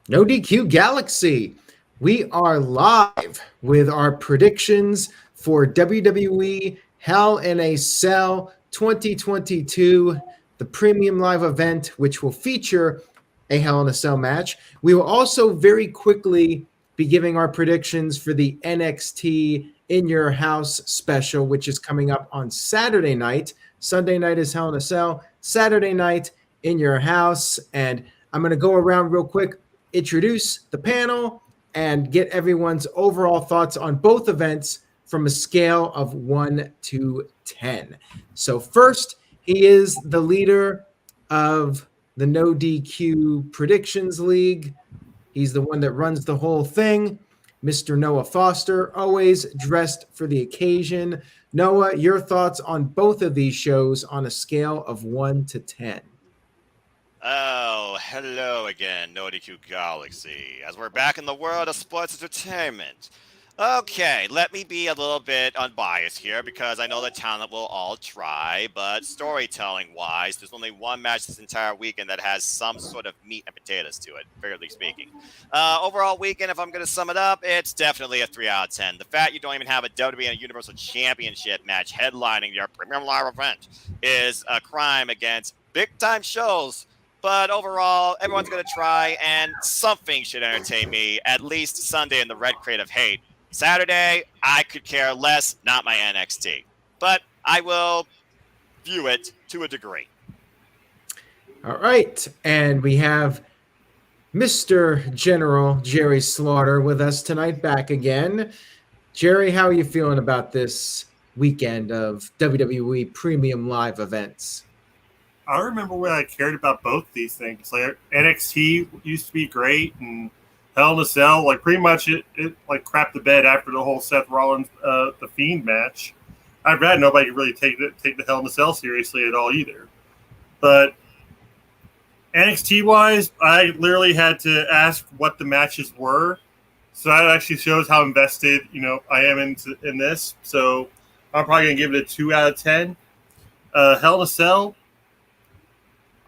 No DQ Galaxy. We are live with our predictions for WWE Hell in a Cell 2022, the premium live event, which will feature a Hell in a Cell match. We will also very quickly be giving our predictions for the NXT In Your House special, which is coming up on Saturday night. Sunday night is Hell in a Cell. Saturday night, In Your House. And I'm going to go around real quick, introduce the panel, and get everyone's overall thoughts on both events from a scale of 1 to 10. So first, he is the leader of the NoDQ Predictions League. He's the one that runs the whole thing. Mr. Noah Foster, always dressed for the occasion. Noah, your thoughts on both of these shows on a scale of 1 to 10. Oh, hello again, NoDQ Galaxy, as we're back in the world of sports entertainment. Okay, let me be a little bit unbiased here because I know the talent will all try, but storytelling-wise, there's only one match this entire weekend that has some sort of meat and potatoes to it, figuratively speaking. Overall weekend, if I'm going to sum it up, it's definitely a 3 out of 10. The fact you don't even have a WWE and a Universal Championship match headlining your premium live event is a crime against big-time shows. But overall, everyone's going to try, and something should entertain me, at least Sunday in the Red Crate of Hate. Saturday, I could care less, not my NXT. But I will view it to a degree. All right, and we have Mr. General Jerry Slaughter with us tonight, back again. Jerry, how are you feeling about this weekend of WWE Premium Live events? I remember when I cared about both these things. Like NXT used to be great, and Hell in a Cell, like pretty much it like crapped the bed after the whole Seth Rollins the Fiend match. I've read nobody could really take the Hell in a Cell seriously at all either. But NXT wise, I literally had to ask what the matches were, so that actually shows how invested I am in this. So I'm probably gonna give it a 2 out of 10. Hell in a Cell,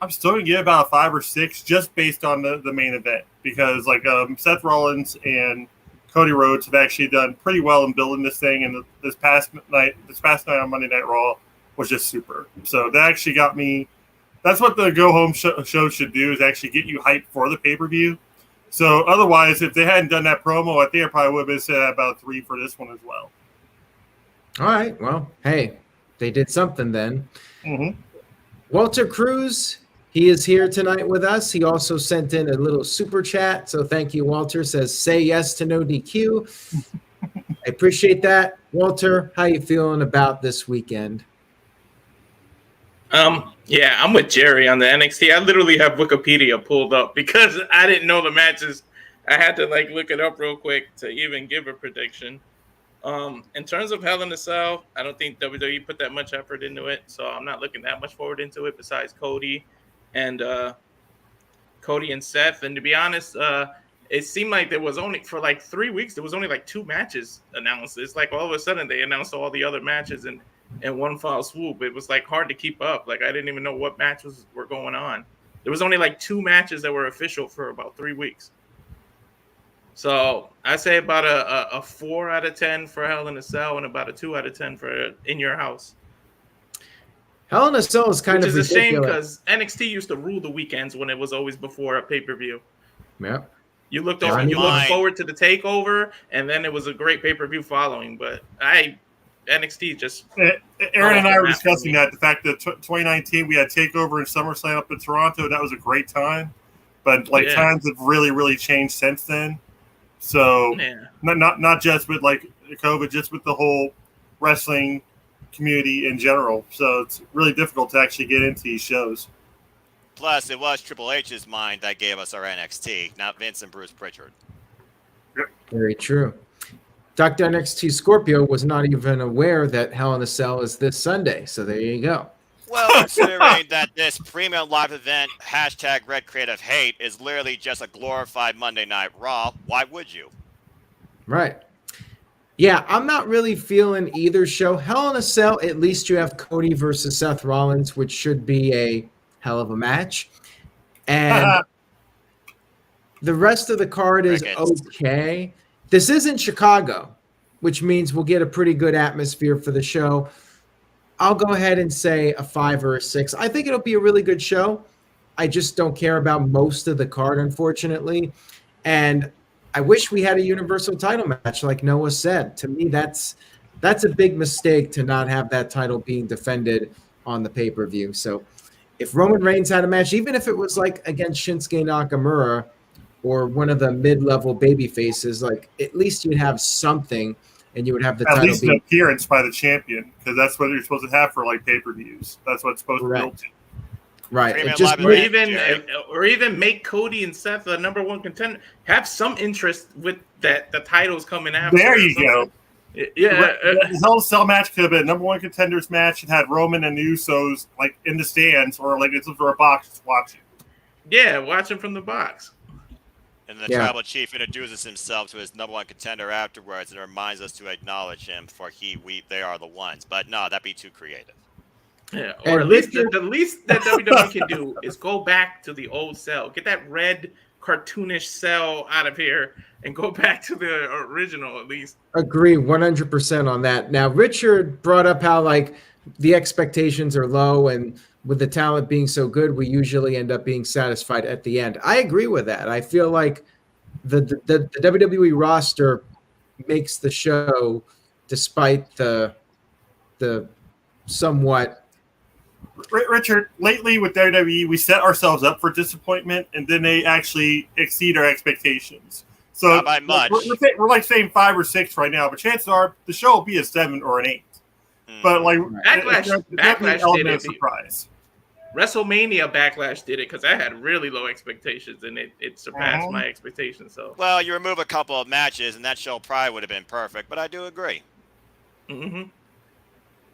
I'm still going to give it about a 5 or 6 just based on the main event because Seth Rollins and Cody Rhodes have actually done pretty well in building this thing, and this past night on Monday Night Raw was just super. So that actually got me. That's what the go home show should do, is actually get you hyped for the pay-per-view. So otherwise, if they hadn't done that promo, I think I probably would have been set at about 3 for this one as well. All right. Well, hey, they did something then. Mm-hmm. Walter Cruz, he is here tonight with us. He also sent in a little super chat. So thank you, Walter. Says, say yes to no DQ. I appreciate that. Walter, how you feeling about this weekend? Yeah, I'm with Jerry on the NXT. I literally have Wikipedia pulled up because I didn't know the matches. I had to look it up real quick to even give a prediction. In terms of Hell in a Cell, I don't think WWE put that much effort into it, so I'm not looking that much forward into it besides Cody and Seth. And to be honest, it seemed like there was only for 3 weeks, there was only 2 matches announced. It's all of a sudden they announced all the other matches in one foul swoop. It was hard to keep up. I didn't even know what matches were going on. There was only 2 matches that were official for about 3 weeks. So I say about a 4 out of 10 for Hell in a Cell and about a 2 out of 10 for In Your House. Hell in a Cell is kind of ridiculous. Which is a shame because NXT used to rule the weekends when it was always before a pay-per-view. Yeah. You looked forward to the takeover, and then it was a great pay-per-view following. But NXT just... Aaron and I were discussing that. The fact that 2019 we had TakeOver and SummerSlam up in Toronto, that was a great time. But times have really, really changed since then. So not just with COVID, just with the whole wrestling community in general. So it's really difficult to actually get into these shows. Plus, it was Triple H's mind that gave us our NXT, not Vince and Bruce Pritchard. Yep. Very true. Dr. NXT Scorpio was not even aware that Hell in a Cell is this Sunday. So there you go. Well, considering that this premium live event, hashtag Red Creative Hate, is literally just a glorified Monday Night Raw, why would you? Right. Yeah, I'm not really feeling either show. Hell in a Cell, at least you have Cody versus Seth Rollins, which should be a hell of a match. And The rest of the card is Crickets. okay. This isn't Chicago, which means we'll get a pretty good atmosphere for the show. I'll go ahead and say a 5 or a 6. I think it'll be a really good show. I just don't care about most of the card, unfortunately. And I wish we had a Universal title match, like Noah said. To me, that's a big mistake to not have that title being defended on the pay-per-view. So if Roman Reigns had a match, even if it was like against Shinsuke Nakamura or one of the mid-level baby faces, like at least you'd have something and you would have the At title least an appearance by the champion, because that's what you're supposed to have for like pay-per-views. That's what it's supposed to build to. right. Premium It just live Or even make Cody and Seth the number one contender. Have some interest with that the titles coming after. There you go. Yeah, The Hell in a Cell match could have been a number one contenders match and had Roman and the Usos like in the stands or like it's for a box just watching. yeah, watching from the box. And the tribal chief introduces himself to his number one contender afterwards and reminds us to acknowledge him, for they are the ones. But no, that'd be too creative. Yeah, And or at least the least that WWE can do is go back to the old cell, get that red cartoonish cell out of here, and go back to the original at least. Agree 100% on that. Now, Richard brought up how like the expectations are low, and with the talent being so good, we usually end up being satisfied at the end. I agree with that. I feel like the WWE roster makes the show, despite the somewhat. Richard, lately with WWE, we set ourselves up for disappointment, and then they actually exceed our expectations. So Not by much. We're like saying 5 or 6 right now, but chances are the show will be a 7 or an 8. But like Backlash did it. Surprise. WrestleMania Backlash did it because I had really low expectations, and it surpassed my expectations. So Well, you remove a couple of matches, and that show probably would have been perfect. But I do agree. Mm-hmm.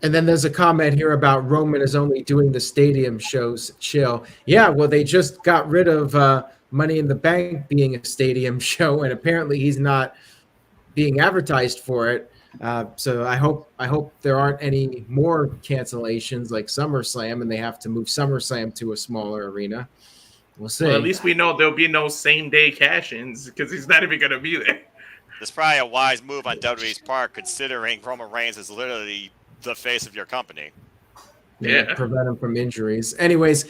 And then there's a comment here about Roman is only doing the stadium shows. Chill. Yeah, well, they just got rid of Money in the Bank being a stadium show, and apparently he's not being advertised for it. So I hope there aren't any more cancellations like SummerSlam, and they have to move SummerSlam to a smaller arena. We'll see. Well, at least we know there'll be no same day cash-ins because he's not even going to be there. It's probably a wise move on WWE's part, considering Roman Reigns is literally the face of your company. Yeah. Prevent him from injuries. Anyways,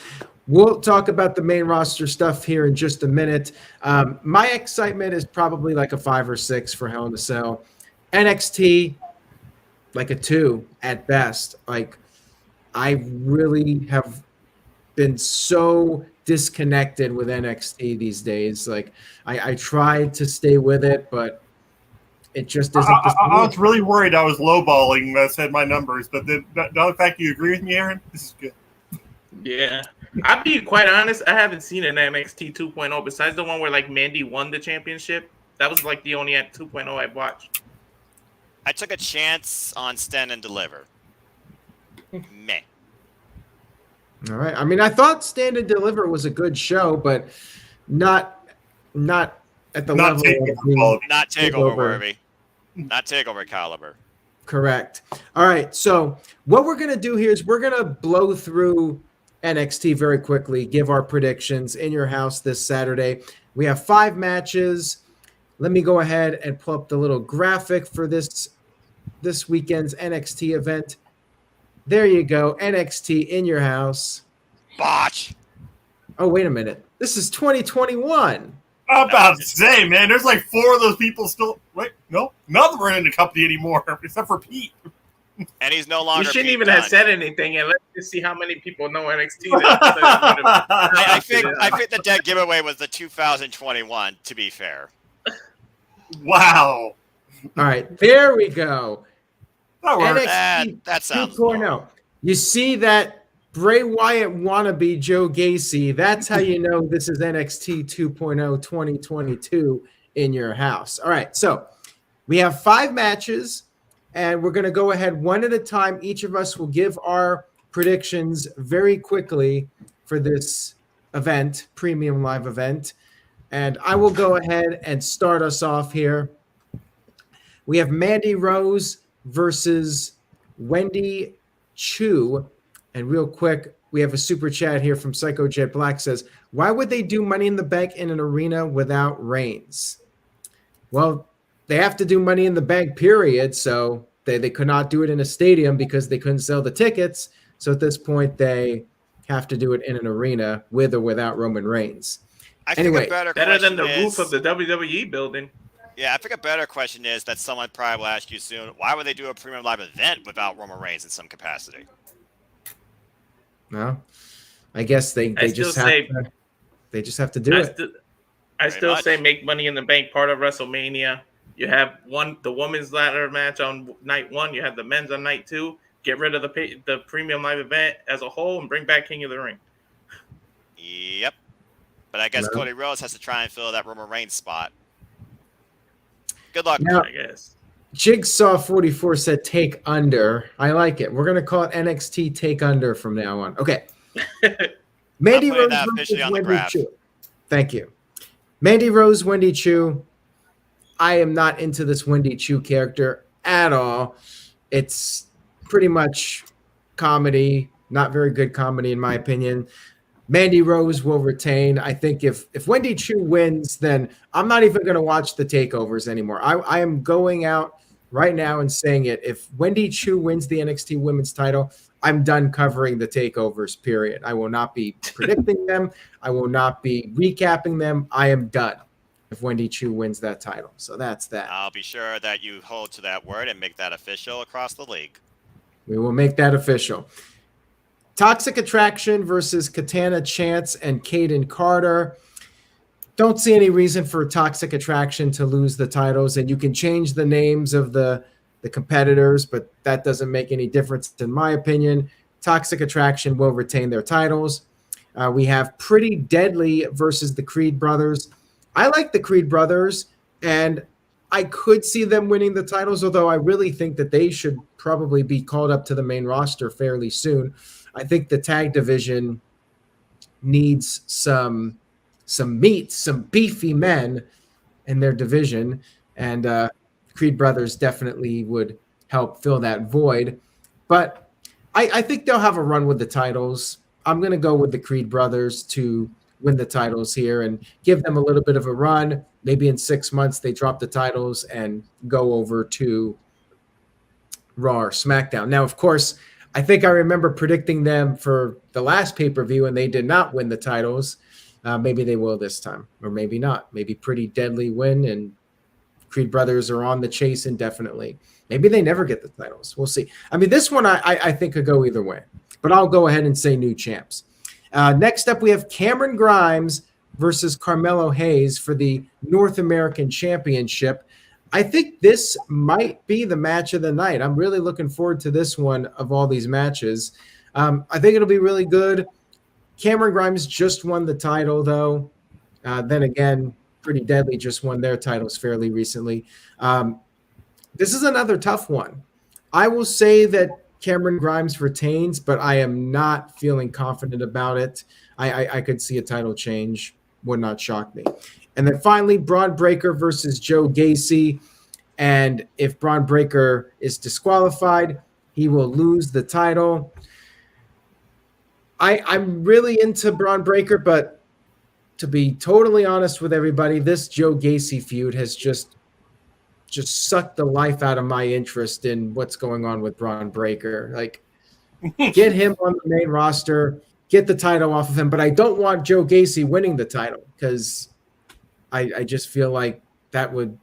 we'll talk about the main roster stuff here in just a minute. My excitement is probably like a 5 or 6 for Hell in a Cell. NXT, like a 2 at best. Like, I really have been so disconnected with NXT these days. Like, I tried to stay with it, but it just isn't. I was really worried I was lowballing when I said my numbers, but the other fact you agree with me, Aaron, this is good. Yeah. I'll be quite honest, I haven't seen an NXT 2.0 besides the one where like Mandy won the championship. That was like the only 2.0 I've watched. I took a chance on Stand and Deliver. Meh. All right. I mean, I thought Stand and Deliver was a good show, but not at the level of Not takeover worthy. Not takeover caliber. Correct. All right. So what we're going to do here is we're going to blow through NXT very quickly, give our predictions in your house this Saturday. We have 5 matches. Let me go ahead and pull up the little graphic for this weekend's NXT event. There you go. NXT in your house. Botch. Oh, wait a minute. This is 2021. I'm about to say, man, there's like 4 of those people still. Wait, no, none of them are in the company anymore, except for Pete. And he's no longer. You shouldn't Pete even Dunne. have said anything, and let's just see how many people know NXT. I think the dead giveaway was the 2021. To be fair. Wow. All right. There we go. That works. NXT That sounds 2.0. You see that Bray Wyatt wannabe Joe Gacy? That's how you know this is NXT 2.0 2022 in your house. All right. So we have 5 matches, and we're going to go ahead one at a time. Each of us will give our predictions very quickly for this event, premium live event. And I will go ahead and start us off here. We have Mandy Rose versus Wendy Chu. And real quick, we have a super chat here from Psycho Jet Black says, why would they do Money in the Bank in an arena without Reigns? Well, they have to do Money in the Bank, period. So they could not do it in a stadium because they couldn't sell the tickets. So at this point, they have to do it in an arena with or without Roman Reigns. I think a better than the question roof of the WWE building. Yeah, I think a better question is that someone probably will ask you soon, why would they do a premium live event without Roman Reigns in some capacity? No, I guess they just have to do it. I still say make Money in the Bank part of WrestleMania. You have the women's ladder match on night 1. You have the men's on night 2. Get rid of the premium live event as a whole and bring back King of the Ring. Yep. But I guess Cody Rhodes has to try and fill that Roman Reigns spot. Good luck, now, I guess. Jigsaw 44 said take under. I like it. We're going to call it NXT take under from now on. Okay. Mandy Rose versus Wendy Chu. Thank you. Mandy Rose, Wendy Chu. I am not into this Wendy Chu character at all. It's pretty much comedy, not very good comedy in my opinion. Mandy Rose will retain. I think if Wendy Chu wins, then I'm not even going to watch the takeovers anymore. I am going out right now and saying it. If Wendy Chu wins the NXT Women's title, I'm done covering the takeovers, period. I will not be predicting them. I will not be recapping them. I am done if Wendy Chu wins that title. So that's that. I'll be sure that you hold to that word and make that official across the league. We will make that official. Toxic Attraction versus Katana Chance and Kaden Carter. Don't see any reason for Toxic Attraction to lose the titles, and you can change the names of the competitors, but that doesn't make any difference in my opinion. Toxic Attraction will retain their titles. We have Pretty Deadly versus the Creed Brothers. I like the Creed Brothers, and I could see them winning the titles, although I really think that they should probably be called up to the main roster fairly soon. I think the tag division needs some meat, some beefy men in their division, and Creed Brothers definitely would help fill that void. But I think they'll have a run with the titles. I'm going to go with the Creed Brothers to win the titles here and give them a little bit of a run. Maybe in 6 months they drop the titles and go over to Raw or SmackDown. Now, of course, I think I remember predicting them for the last pay-per-view, and they did not win the titles. Maybe they will this time, or maybe not. Maybe Pretty Deadly win, and Creed Brothers are on the chase indefinitely. Maybe they never get the titles. We'll see. I mean, this one I think could go either way, but I'll go ahead and say new champs. Next up, we have Cameron Grimes versus Carmelo Hayes for the North American Championship. I think this might be the match of the night. I'm really looking forward to this one of all these matches. I think it'll be really good. Cameron Grimes just won the title, though. Then again, Pretty Deadly just won their titles fairly recently. This is another tough one. I will say that Cameron Grimes retains, but I am not feeling confident about it. I could see a title change. Would not shock me. And then finally, Braun Breaker versus Joe Gacy. And if Braun Breaker is disqualified, he will lose the title. I'm really into Braun Breaker, but to be totally honest with everybody, this Joe Gacy feud has just sucked the life out of my interest in what's going on with Braun Breaker. Like, get him on the main roster, get the title off of him, but I don't want Joe Gacy winning the title because I just feel like that would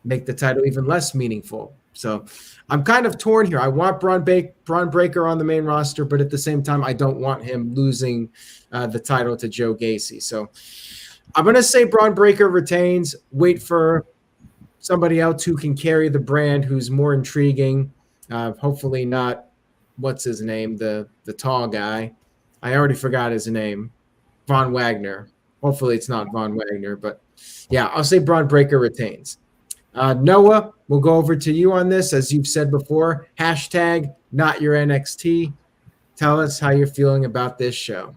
make the title even less meaningful. So I'm kind of torn here. I want Braun Breaker on the main roster, but at the same time, I don't want him losing the title to Joe Gacy. So I'm going to say Braun Breaker retains. Wait for somebody else who can carry the brand, who's more intriguing. Hopefully not, what's his name, the tall guy. I already forgot his name. Von Wagner. Hopefully it's not Von Wagner, but yeah, I'll say Braun Breaker retains. Noah, we'll go over to you on this. As you've said before, hashtag not your NXT. Tell us how you're feeling about this show.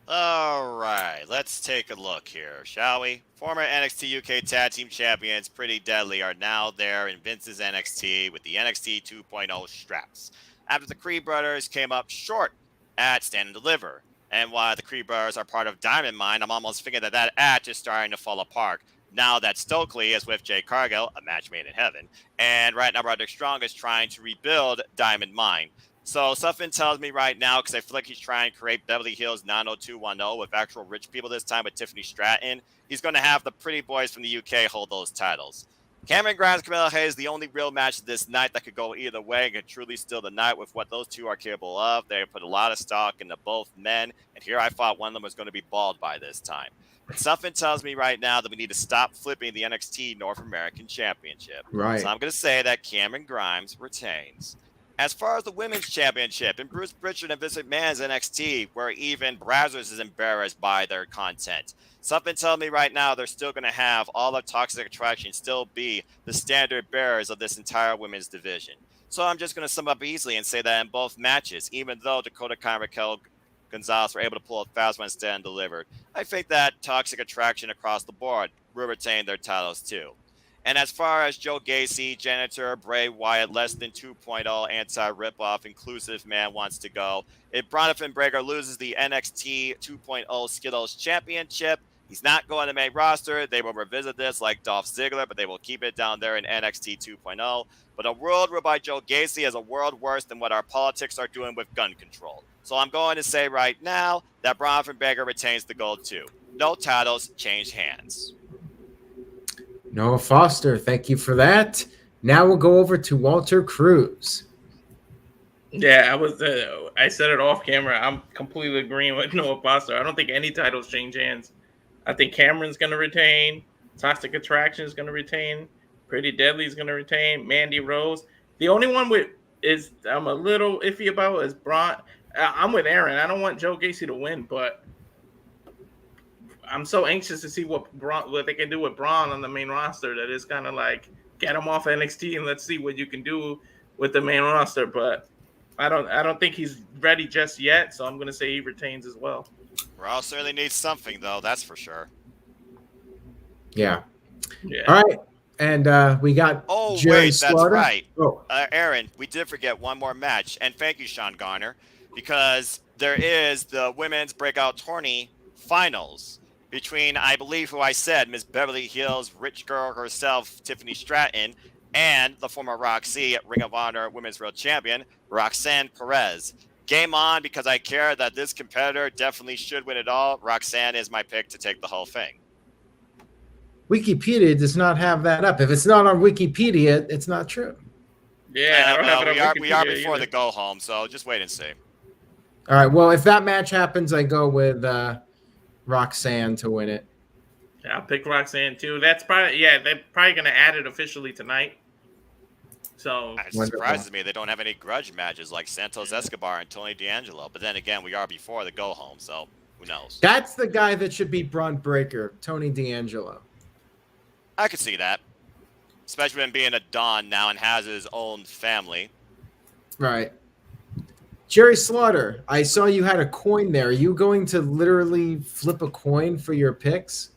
All right, let's take a look here, shall we? Former NXT UK Tag Team Champions Pretty Deadly are now there in Vince's NXT with the NXT 2.0 straps. After the Creed Brothers came up short at Stand and Deliver. And while the Creed Brothers are part of Diamond Mine, I'm almost thinking that act is starting to fall apart. Now that Stokely is with Jay Cargill, a match made in heaven, and right now Roderick Strong is trying to rebuild Diamond Mine. So something tells me right now, because I feel like he's trying to create Beverly Hills 90210 with actual rich people this time with Tiffany Stratton, he's going to have the pretty boys from the UK hold those titles. Cameron Grimes, Carmelo Hayes is the only real match this night that could go either way and could truly steal the night with what those two are capable of. They put a lot of stock into both men, and here I thought one of them was going to be bald by this time. But something tells me right now that we need to stop flipping the NXT North American Championship. Right. So I'm going to say that Cameron Grimes retains. As far as the Women's Championship, and Bruce Pritchard and Vince McMahon's NXT, where even Brazzers is embarrassed by their content. Something tells me right now they're still going to have all of Toxic Attraction still be the standard bearers of this entire women's division. So I'm just going to sum up easily and say that in both matches, even though Dakota Kai and Raquel Gonzalez were able to pull a fast one Stand and Delivered, I think that Toxic Attraction across the board will retain their titles too. And as far as Joe Gacy, Janitor, Bray Wyatt, less than 2.0 anti-ripoff inclusive man wants to go, if Bronson Breakker loses the NXT 2.0 Skittles Championship, he's not going to main roster. They will revisit this like Dolph Ziggler, but they will keep it down there in NXT 2.0. But a world ruled by Joe Gacy is a world worse than what our politics are doing with gun control. So I'm going to say right now that Bronson Breakker retains the gold too. No titles, change hands. Noah Foster, thank you for that. Now we'll go over to Walter Cruz. Yeah, I said it off camera. I'm completely agreeing with Noah Foster. I don't think any titles change hands. I think Cameron's going to retain. Toxic Attraction is going to retain. Pretty Deadly is going to retain. Mandy Rose. The only one I'm a little iffy about is Braun. I'm with Aaron. I don't want Joe Gacy to win, but I'm so anxious to see what they can do with Braun on the main roster. That is kind of like get him off NXT and let's see what you can do with the main roster. But I don't think he's ready just yet, so I'm going to say he retains as well. Raw certainly needs something, though. That's for sure. Yeah. All right. And we got Jerry Slaughter. That's right. Oh. Aaron, we did forget one more match. And thank you, Sean Garner, because there is the Women's Breakout Tourney Finals between, I believe who I said, Miss Beverly Hills, rich girl herself, Tiffany Stratton, and the former Roxy Ring of Honor Women's World Champion, Roxanne Perez. Game on, because I care that this competitor definitely should win it all. Roxanne is my pick to take the whole thing. Wikipedia does not have that up. If it's not on Wikipedia, it's not true. Yeah, we are before the go home, so just wait and see. All right. Well, if that match happens, I go with Roxanne to win it. Yeah, I'll pick Roxanne too. That's probably they're probably going to add it officially tonight. So it surprises me they don't have any grudge matches like Santos Escobar and Tony D'Angelo. But then again, we are before the go home, so who knows? That's the guy that should beat Braun Breaker, Tony D'Angelo. I could see that, especially when being a Don now and has his own family. Right. Jerry Slaughter, I saw you had a coin there. Are you going to literally flip a coin for your picks?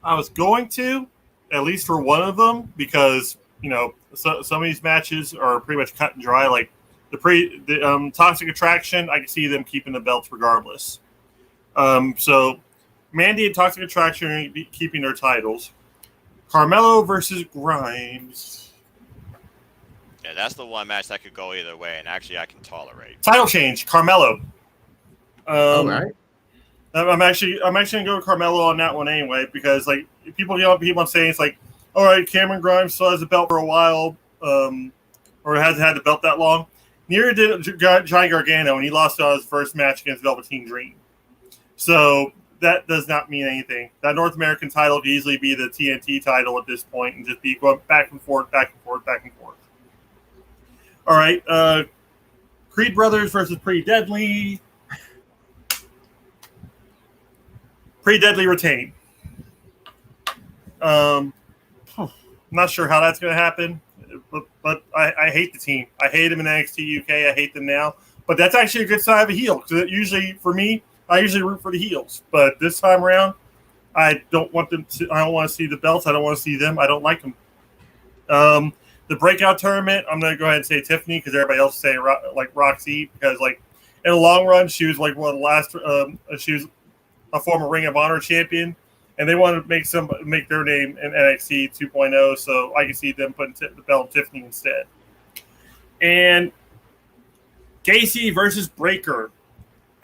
I was going to, at least for one of them, because some of these matches are pretty much cut and dry. Like the Toxic Attraction, I can see them keeping the belts regardless. So Mandy and Toxic Attraction are keeping their titles. Carmelo versus Grimes. Yeah, that's the one match that could go either way, and actually I can tolerate. Title change, Carmelo. All right. I'm actually gonna go with Carmelo on that one anyway, because like people keep on saying it's like, all right, Cameron Grimes still has the belt for a while, or hasn't had the belt that long. Neither did Johnny Gargano, and he lost on his first match against Velveteen Dream. So that does not mean anything. That North American title could easily be the TNT title at this point, and just be going back and forth, back and forth, back and forth. All right, Creed Brothers versus Pretty Deadly. Pretty Deadly retain. Not sure how that's going to happen, but I hate the team. I hate them in NXT UK. I hate them now. But that's actually a good sign of a heel, because usually, for me, I usually root for the heels. But this time around, I don't want them to. I don't want to see the belts. I don't want to see them. I don't like them. The breakout tournament, I'm going to go ahead and say Tiffany, because everybody else is saying like Roxy, because like in the long run, she was like one of the last. She was a former Ring of Honor champion, and they want to make their name in NXT 2.0. So I can see them putting the belt on Tiffany instead. And Gacy versus Breaker,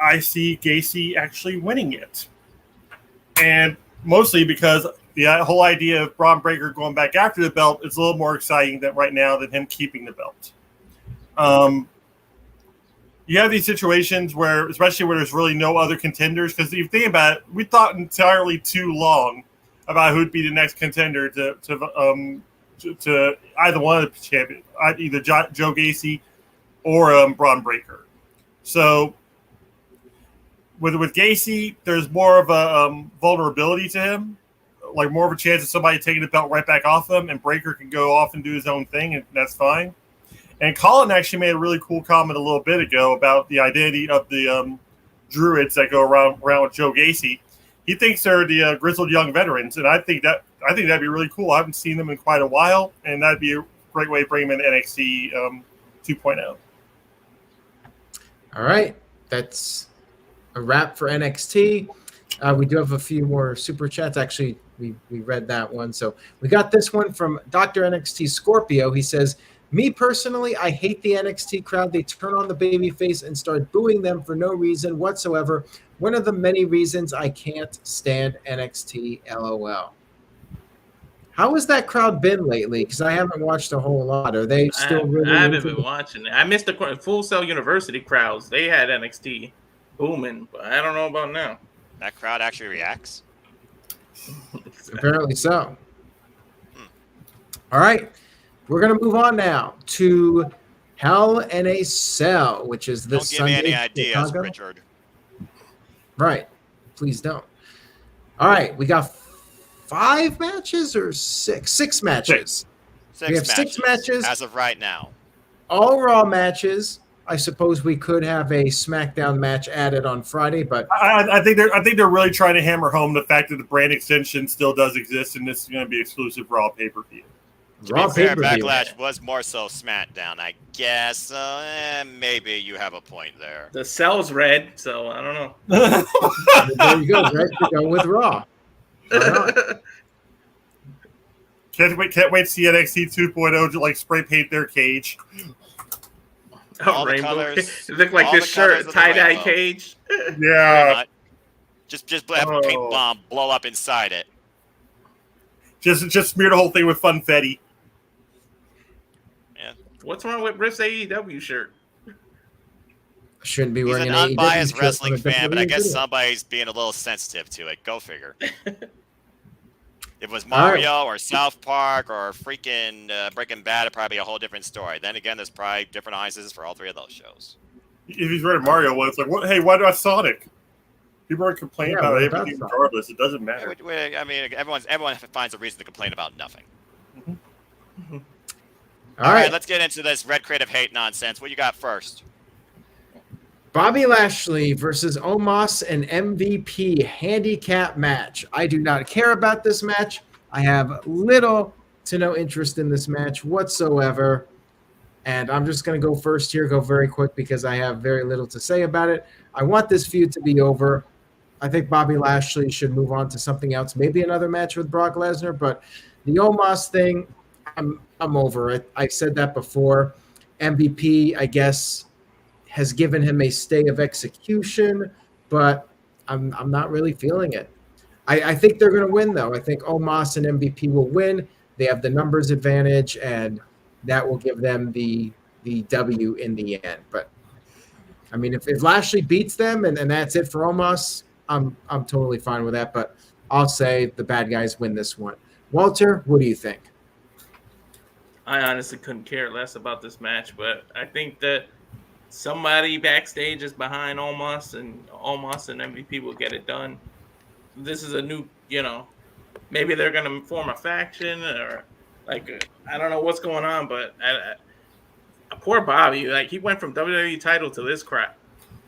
I see Gacy actually winning it, and mostly because the whole idea of Braun Breaker going back after the belt is a little more exciting than right now than him keeping the belt. You have these situations where, especially where there's really no other contenders, because if you think about it, we thought entirely too long about who'd be the next contender to either one of the champions, either Joe Gacy or Braun Breaker. So with Gacy, there's more of a vulnerability to him, like more of a chance of somebody taking the belt right back off him, and Breaker can go off and do his own thing, and that's fine. And Colin actually made a really cool comment a little bit ago about the identity of the Druids that go around with Joe Gacy. He thinks they're the grizzled young veterans, and I think that'd be really cool. I haven't seen them in quite a while, and that'd be a great way to bring them in NXT 2.0. All right, that's a wrap for NXT. We do have a few more super chats. Actually, we read that one. So we got this one from Dr. NXT Scorpio. He says, me personally, I hate the NXT crowd. They turn on the babyface and start booing them for no reason whatsoever. One of the many reasons I can't stand NXT, LOL. How has that crowd been lately? Because I haven't watched a whole lot. Are they still really? I haven't been watching it. I missed the Full Sail University crowds. They had NXT booming, but I don't know about now. That crowd actually reacts? Apparently so. All right. We're going to move on now to Hell in a Cell, which is this Sunday. Don't give me any ideas, Chicago. Richard. Right. Please don't. All right. We got 5 matches or 6? 6 matches. Six We have 6 matches. as of right now. All Raw matches. I suppose we could have a SmackDown match added on Friday, but I think they're really trying to hammer home the fact that the brand extension still does exist, and this is going to be exclusive Raw pay-per-view. Raw pay-per-view. Backlash was more so SmackDown, I guess. Maybe you have a point there. The cell's red, so I don't know. There you go. Right to go with Raw. Can't wait to see NXT 2.0 to like spray paint their cage. All the rainbow. colors. It looked like this shirt, tie-dye cage. Yeah. Just have a paint bomb blow up inside it. Just smear the whole thing with funfetti. Yeah. What's wrong with Riff's AEW shirt? Shouldn't be He's wearing an an unbiased AEW wrestling shirt on a fan, but I guess video. somebody's being a little sensitive to it. Go figure. If it was Mario or South Park or freaking Breaking Bad, it'd probably be a whole different story. Then again, there's probably different audiences for all 3 of those shows. If he's wearing Mario one, it's like, what? Hey, why do I Sonic? People are complaining about everything regardless. It doesn't matter. I mean, everyone finds a reason to complain about nothing. Mm-hmm. All right, let's get into this red creative hate nonsense. What you got first? Bobby Lashley versus Omos and MVP handicap match. I do not care about this match. I have little to no interest in this match whatsoever. And I'm just going to go first here, go very quick because I have very little to say about it. I want this feud to be over. I think Bobby Lashley should move on to something else, maybe another match with Brock Lesnar. But the Omos thing, I'm over it. I've said that before. MVP, I guess, has given him a stay of execution, but I'm not really feeling it. I think they're going to win, though. I think Omos and MVP will win. They have the numbers advantage, and that will give them the W in the end. But, I mean, if Lashley beats them and that's it for Omos, I'm totally fine with that. But I'll say the bad guys win this one. Walter, what do you think? I honestly couldn't care less about this match, but I think that somebody backstage is behind Omos and MVP will get it done. This is a new, maybe they're going to form a faction or I don't know what's going on, but poor Bobby, he went from WWE title to this crap.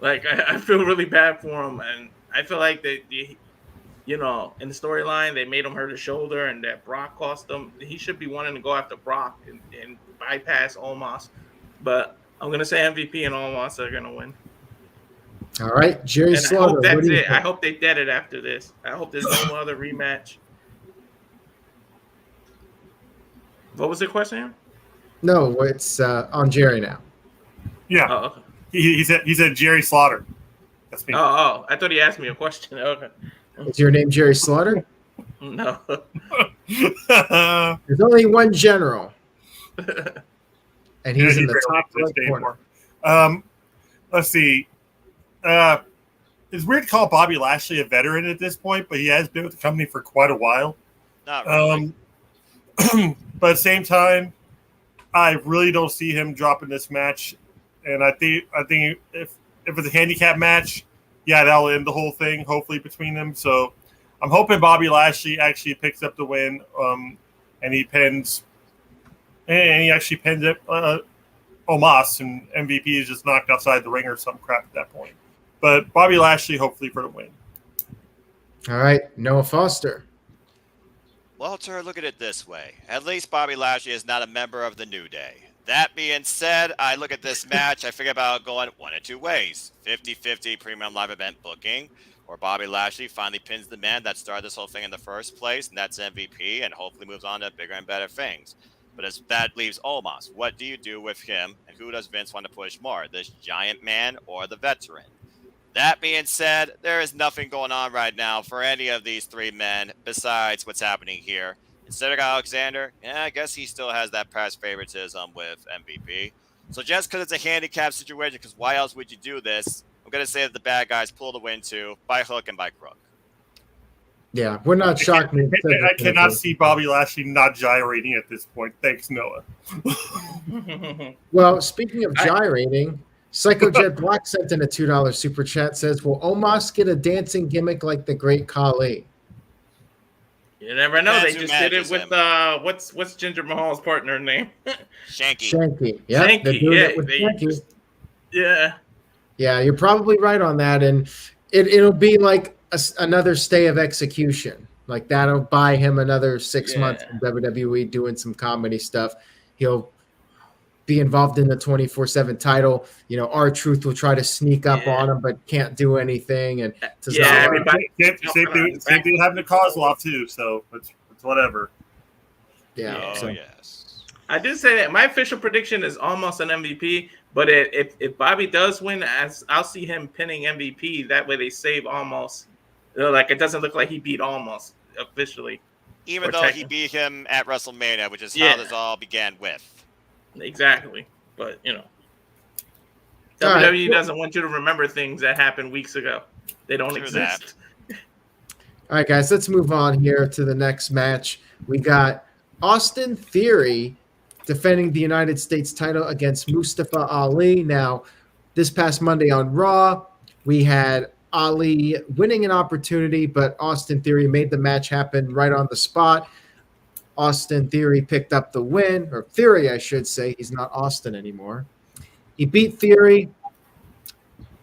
I feel really bad for him, and I feel like that, in the storyline, they made him hurt his shoulder and that Brock cost him. He should be wanting to go after Brock and bypass Omos, but I'm going to say MVP and Omos are going to win. All right, Jerry And Slaughter. I hope that's what do you it. I think? hope they dead it after this. I hope there's no other rematch. What was the question? No, it's on Jerry now. Yeah, Oh, okay. he said Jerry Slaughter. That's me. Oh, I thought he asked me a question. Okay. Is your name Jerry Slaughter? No. There's only one general, and he's in the very top late right this corner. day. Let's see. It's weird to call Bobby Lashley a veteran at this point, but he has been with the company for quite a while. Not really. But at the same time, I really don't see him dropping this match. And I think if it's a handicap match, yeah, that'll end the whole thing, hopefully, between them. So I'm hoping Bobby Lashley actually picks up the win, and he actually pins it, Omos, and MVP is just knocked outside the ring or some crap at that point. But Bobby Lashley, hopefully, for the win. All right, Noah Foster. Walter, look at it this way. At least Bobby Lashley is not a member of the New Day. That being said, I look at this match, I figure about going one of two ways. 50-50 premium live event booking, or Bobby Lashley finally pins the man that started this whole thing in the first place, and that's MVP, and hopefully moves on to bigger and better things. But as that leaves Omos, what do you do with him, and who does Vince want to push more, this giant man or the veteran? That being said, there is nothing going on right now for any of these three men besides what's happening here. Instead of Alexander, I guess he still has that past favoritism with MVP. So just because it's a handicap situation, because why else would you do this? I'm going to say that the bad guys pull the win too, by hook and by crook. Yeah, we're not shocked. I cannot see Bobby Lashley not gyrating at this point. Thanks, Noah. Well, speaking of gyrating, Psycho Jet Black sent in a $2 super chat. Says, "Will Omos get a dancing gimmick like the Great Khali?" You never know. They Depends who just did it manages with what's Jinder Mahal's partner name? Shanky. Shanky. Yeah, Shanky, they're doing yeah, it with they Shanky. just- Yeah. Yeah, you're probably right on that, and it'll be like another stay of execution. Like that'll buy him another 6 months in WWE doing some comedy stuff. He'll be involved in the 24/7 title. You know, R-Truth will try to sneak up on him, but can't do anything. And everybody. Same thing happened to Kozlov too. So it's whatever. Yeah. Oh, So. yes. I did say that my official prediction is almost an MVP, but if Bobby does win, I'll see him pinning MVP. That way they save almost. Like it doesn't look like he beat almost officially. Even though he beat him at WrestleMania, which is how this all began with. Exactly. But, WWE right. doesn't want you to remember things that happened weeks ago. They don't exist. All right, guys, let's move on here to the next match. We got Austin Theory defending the United States title against Mustafa Ali. Now, this past Monday on Raw, we had Ali winning an opportunity, but Austin Theory made the match happen right on the spot. Austin Theory picked up the win, or Theory, I should say. He's not Austin anymore. He beat Theory,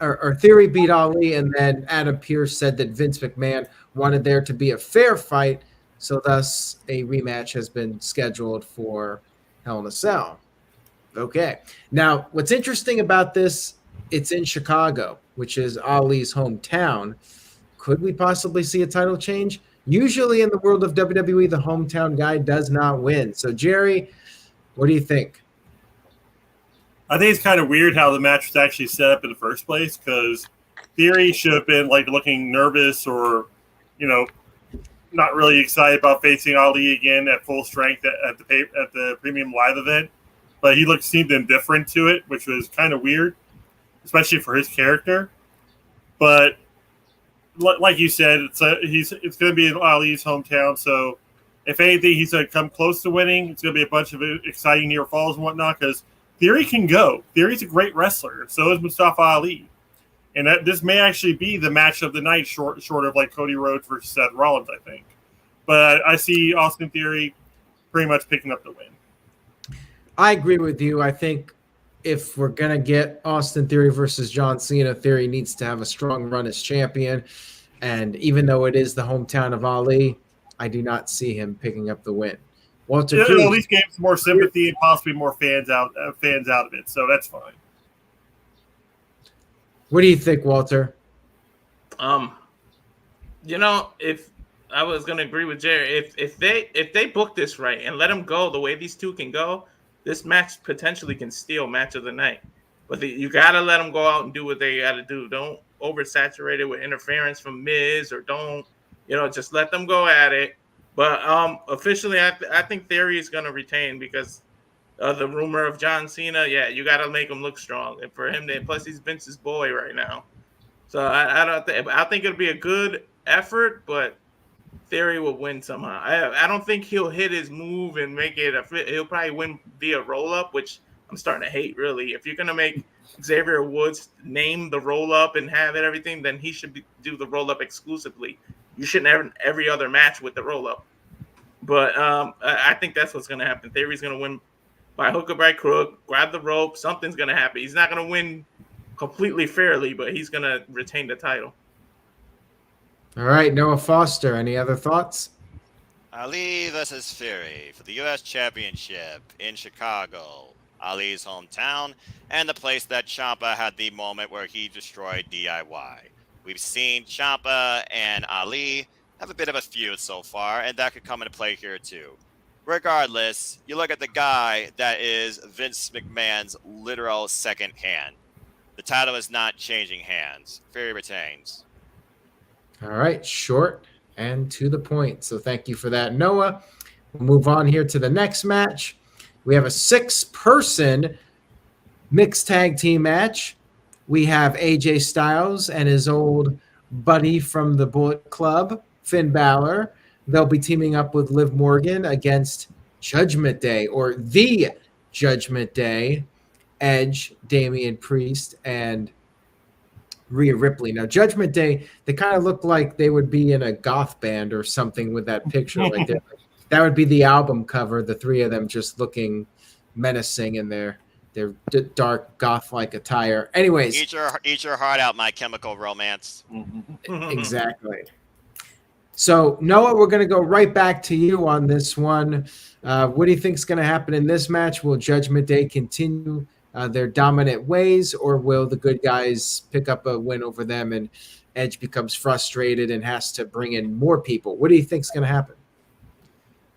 or Theory beat Ali, and then Adam Pearce said that Vince McMahon wanted there to be a fair fight, so thus a rematch has been scheduled for Hell in a Cell. Okay. Now, what's interesting about this, it's in Chicago, which is Ali's hometown. Could we possibly see a title change? Usually in the world of WWE, the hometown guy does not win. So, Jerry, what do you think? I think it's kind of weird how the match was actually set up in the first place, because Theory should have been like looking nervous or, not really excited about facing Ali again at full strength at the premium live event. But he seemed indifferent to it, which was kind of weird, especially for his character. But like you said, it's going to be in Ali's hometown. So if anything, he's going to come close to winning. It's going to be a bunch of exciting near falls and whatnot, because Theory can go. Theory's a great wrestler. So is Mustafa Ali. And this may actually be the match of the night, short of like Cody Rhodes versus Seth Rollins, I think. But I see Austin Theory pretty much picking up the win. I agree with you. I think if we're going to get Austin Theory versus John Cena, Theory needs to have a strong run as champion. And even though it is the hometown of Ali, I do not see him picking up the win. Walter Cruz, at least gain some more sympathy and possibly more fans out of it. So that's fine. What do you think, Walter? If I was gonna agree with Jerry, if they book this right and let them go the way these two can go, this match potentially can steal match of the night. But you gotta let them go out and do what they gotta do. Don't oversaturate it with interference from Miz, or don't just let them go at it. But officially, I think Theory is gonna retain because of the rumor of John Cena. Yeah, you gotta make him look strong, and for him to plus he's Vince's boy right now. So I think it'll be a good effort, but Theory will win somehow. I don't think he'll hit his move and make it he'll probably win via roll up, which I'm starting to hate. Really, if you're gonna make Xavier Woods name the roll up and have it everything, then he should do the roll up exclusively. You shouldn't have every other match with the roll up. But I think that's what's gonna happen. Theory's gonna win by hook or by crook, grab the rope. Something's gonna happen. He's not gonna win completely fairly, but he's going to retain the title. All right, Noah Foster, any other thoughts? Ali versus Fury for the U.S. Championship in Chicago, Ali's hometown, and the place that Ciampa had the moment where he destroyed DIY. We've seen Ciampa and Ali have a bit of a feud so far, and that could come into play here too. Regardless, you look at the guy that is Vince McMahon's literal second hand. The title is not changing hands. Fury retains. All right, short and to the point. So thank you for that, Noah. We'll move on here to the next match. We have a 6-person mixed tag team match. We have AJ Styles and his old buddy from the Bullet Club, Finn Balor. They'll be teaming up with Liv Morgan against Judgment Day, or the Judgment Day. Edge, Damian Priest, and Rhea Ripley. Now, Judgment Day, they kind of look like they would be in a goth band or something with that picture right there. That would be the album cover, the three of them just looking menacing in their dark goth-like attire. Anyways. Eat your heart out, My Chemical Romance. Exactly. So, Noah, we're going to go right back to you on this one. What do you think is going to happen in this match? Will Judgment Day continue their dominant ways, or will the good guys pick up a win over them and Edge becomes frustrated and has to bring in more people? What do you think is going to happen?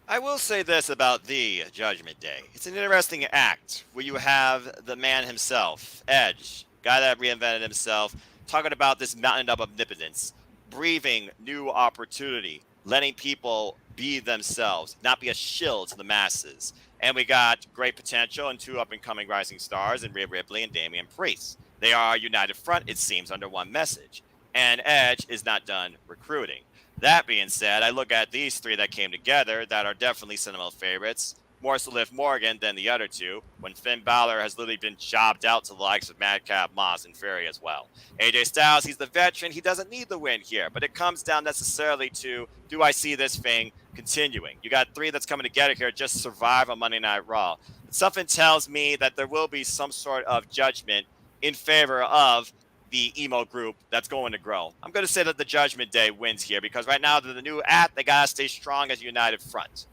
I will say this about the Judgment Day. It's an interesting act where you have the man himself, Edge, guy that reinvented himself, talking about this mountain of omnipotence, breathing new opportunity, letting people be themselves, not be a shill to the masses. And we got great potential in 2 up-and-coming rising stars in Rhea Ripley and Damian Priest. They are a united front, it seems, under one message. And Edge is not done recruiting. That being said, I look at these 3 that came together that are definitely sentimental favorites. More so Liv Morgan than the other 2, when Finn Balor has literally been jobbed out to the likes of Madcap Moss and Fury as well. AJ Styles, he's the veteran. He doesn't need the win here, but it comes down necessarily to, do I see this thing continuing? You got 3 that's coming together here, just survive on Monday Night Raw. Something tells me that there will be some sort of judgment in favor of the emo group that's going to grow. I'm going to say that the Judgment Day wins here because right now they're the new act. They got to stay strong as a united front.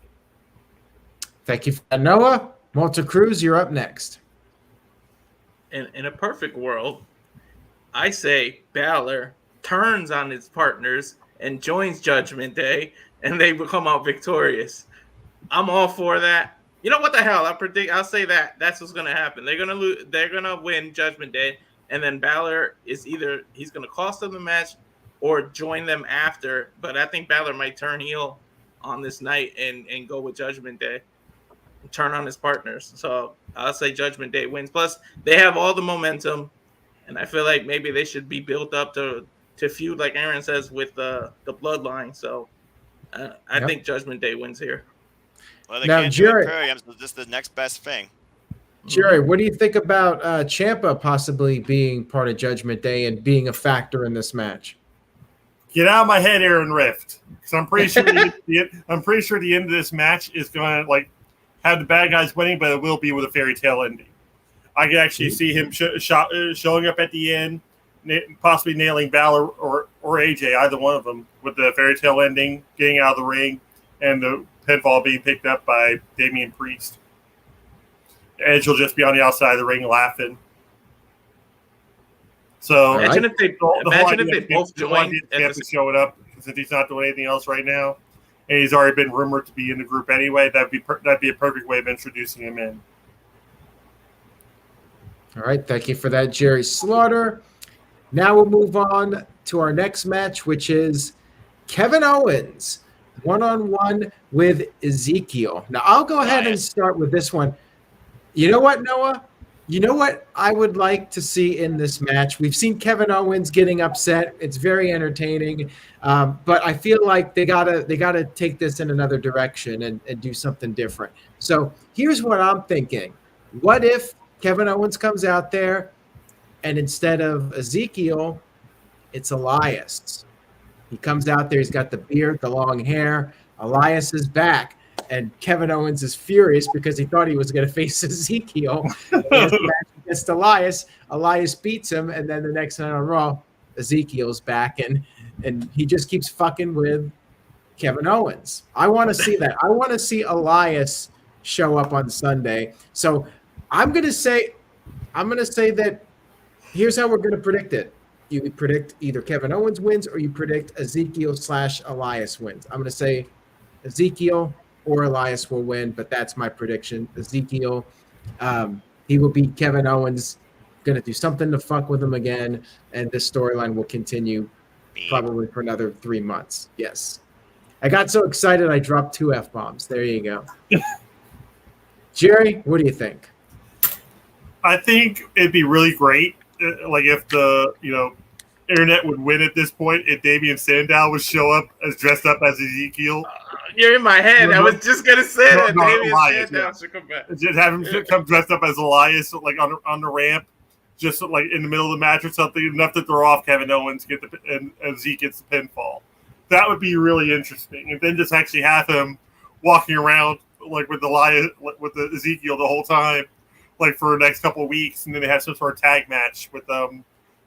Thank you for that, Noah. Walter Cruz, you're up next. In a perfect world, I say Balor turns on his partners and joins Judgment Day, and they will come out victorious. I'm all for that. You know what the hell? I'll say that that's what's gonna happen. They're gonna lose. They're gonna win Judgment Day, and then Balor is either he's gonna cost them the match or join them after. But I think Balor might turn heel on this night and go with Judgment Day. Turn on his partners. So I'll say Judgment Day wins. Plus, they have all the momentum, and I feel like maybe they should be built up to feud, like Aaron says, with the bloodline. So I think Judgment Day wins here. Well, they now, can't Jerry, do Imperium, so this is the next best thing. Jerry, what do you think about Ciampa possibly being part of Judgment Day and being a factor in this match? Get out of my head, Aaron Rift. Because I'm pretty sure the end of this match is going to have the bad guys winning, but it will be with a fairy tale ending. I can actually see him showing up at the end, possibly nailing Balor or AJ, either one of them, with the fairy tale ending, getting out of the ring, and the pinfall being picked up by Damian Priest. Edge will just be on the outside of the ring laughing. So imagine if they both joined at Champ is showing up since he's not doing anything else right now, and he's already been rumored to be in the group anyway. That'd be a perfect way of introducing him in. All right, thank you for that, Jerry Slaughter. Now we'll move on to our next match, which is Kevin Owens one-on-one with Ezekiel. Now, I'll go ahead and start with this one. You know what, Noah? You know what I would like to see in this match? We've seen Kevin Owens getting upset. It's very entertaining, but I feel like they gotta take this in another direction and do something different. So here's what I'm thinking. What if Kevin Owens comes out there and instead of Ezekiel, it's Elias? He comes out there, he's got the beard, the long hair. Elias is back, and Kevin Owens is furious because he thought he was going to face Ezekiel. Against Elias. Elias beats him, and then the next night on Raw, Ezekiel's back, and he just keeps fucking with Kevin Owens. I want to see that. I want to see Elias show up on Sunday. So I'm going to say that here's how we're going to predict it. You predict either Kevin Owens wins or you predict Ezekiel/Elias wins. I'm going to say Ezekiel or Elias will win, but that's my prediction. Ezekiel, he will beat Kevin Owens, going to do something to fuck with him again, and this storyline will continue probably for another 3 months. Yes. I got so excited I dropped 2 F-bombs. There you go. Jerry, what do you think? I think it'd be really great, like if the internet would win at this point, if Damian Sandow would show up as dressed up as Ezekiel. You're in my head. I was just gonna say that Damian Elias, Sandow should come back. Just have him come dressed up as Elias, like on the ramp, just like in the middle of the match or something, enough to throw off Kevin Owens, and Zeke gets the pinfall. That would be really interesting. And then just actually have him walking around like with Elias, with the Ezekiel the whole time, like for the next couple of weeks, and then they have some sort of tag match with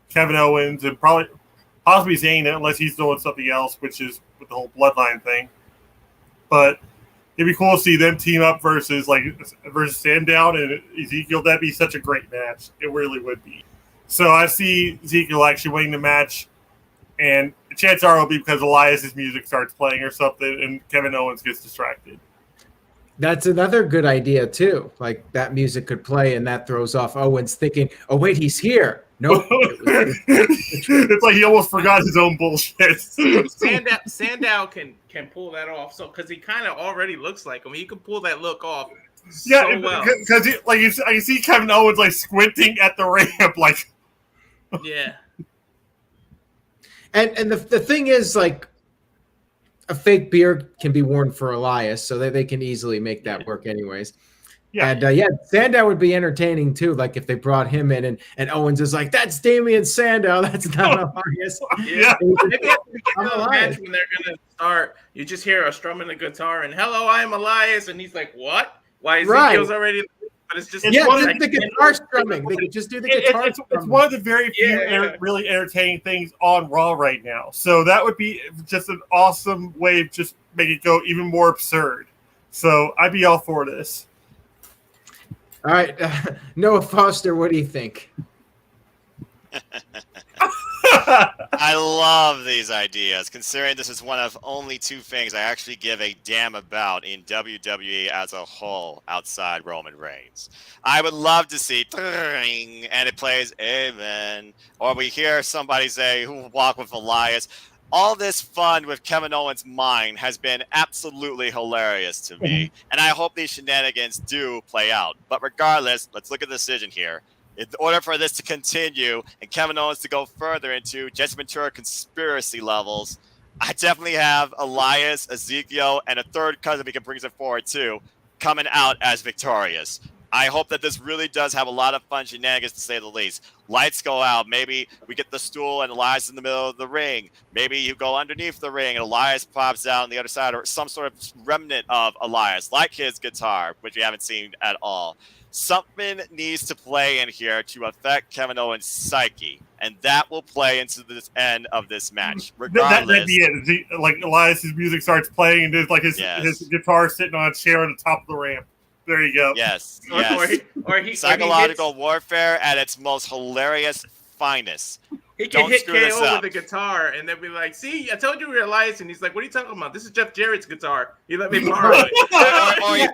Kevin Owens and possibly Zayn, unless he's doing something else, which is with the whole bloodline thing. But it'd be cool to see them team up versus Sandown and Ezekiel. That'd be such a great match. It really would be. So I see Ezekiel actually winning the match, and the chance are it'll be because Elias's music starts playing or something, and Kevin Owens gets distracted. That's another good idea too. Like that music could play, and that throws off Owens thinking, "Oh wait, he's here." Nope. It's like he almost forgot his own bullshit. Sandow can pull that off, so because he kind of already looks like him, he can pull that look off. Yeah, so well. Because I see Kevin Owens like squinting at the ramp, like. Yeah. And the thing is, like, a fake beard can be worn for Elias, so they can easily make that work anyways. Yeah. And Sandow would be entertaining too. Like if they brought him in and Owens is like, "That's Damian Sandow. That's not Elias." Yeah. Elias. When they're gonna start, you just hear a strumming the guitar and "Hello, I'm Elias," and he's like, "What? Why Ezekiel's already?" But it's just just the guitar strumming. They could just do the guitar strumming. It's one of the very few really entertaining things on Raw right now. So that would be just an awesome way of just make it go even more absurd. So I'd be all for this. All right, Noah Foster, what do you think? I love these ideas, considering this is one of only 2 things I actually give a damn about in WWE as a whole outside Roman Reigns. I would love to see and it plays Amen, or we hear somebody say who will walk with Elias. All this fun with Kevin Owens' mind has been absolutely hilarious to me, and I hope these shenanigans do play out. But regardless, let's look at the decision here. In order for this to continue and Kevin Owens to go further into Jesse Ventura conspiracy levels, I definitely have Elias, Ezekiel, and a third cousin we can bring it forward too, coming out as victorious. I hope that this really does have a lot of fun shenanigans, to say the least. Lights go out. Maybe we get the stool and Elias in the middle of the ring. Maybe you go underneath the ring and Elias pops out on the other side, or some sort of remnant of Elias, like his guitar, which we haven't seen at all. Something needs to play in here to affect Kevin Owens' psyche, and that will play into this end of this match. Regardless, that'd be it. Like Elias's music starts playing, and there's like his guitar sitting on a chair on the top of the ramp. There you go. Yes. Or psychological warfare at its most hilarious finest. He can Don't hit screw this KO up. with a guitar, and they'll be like, "See, I told you we were Elias." And he's like, "What are you talking about? This is Jeff Jarrett's guitar. He let me borrow it." or he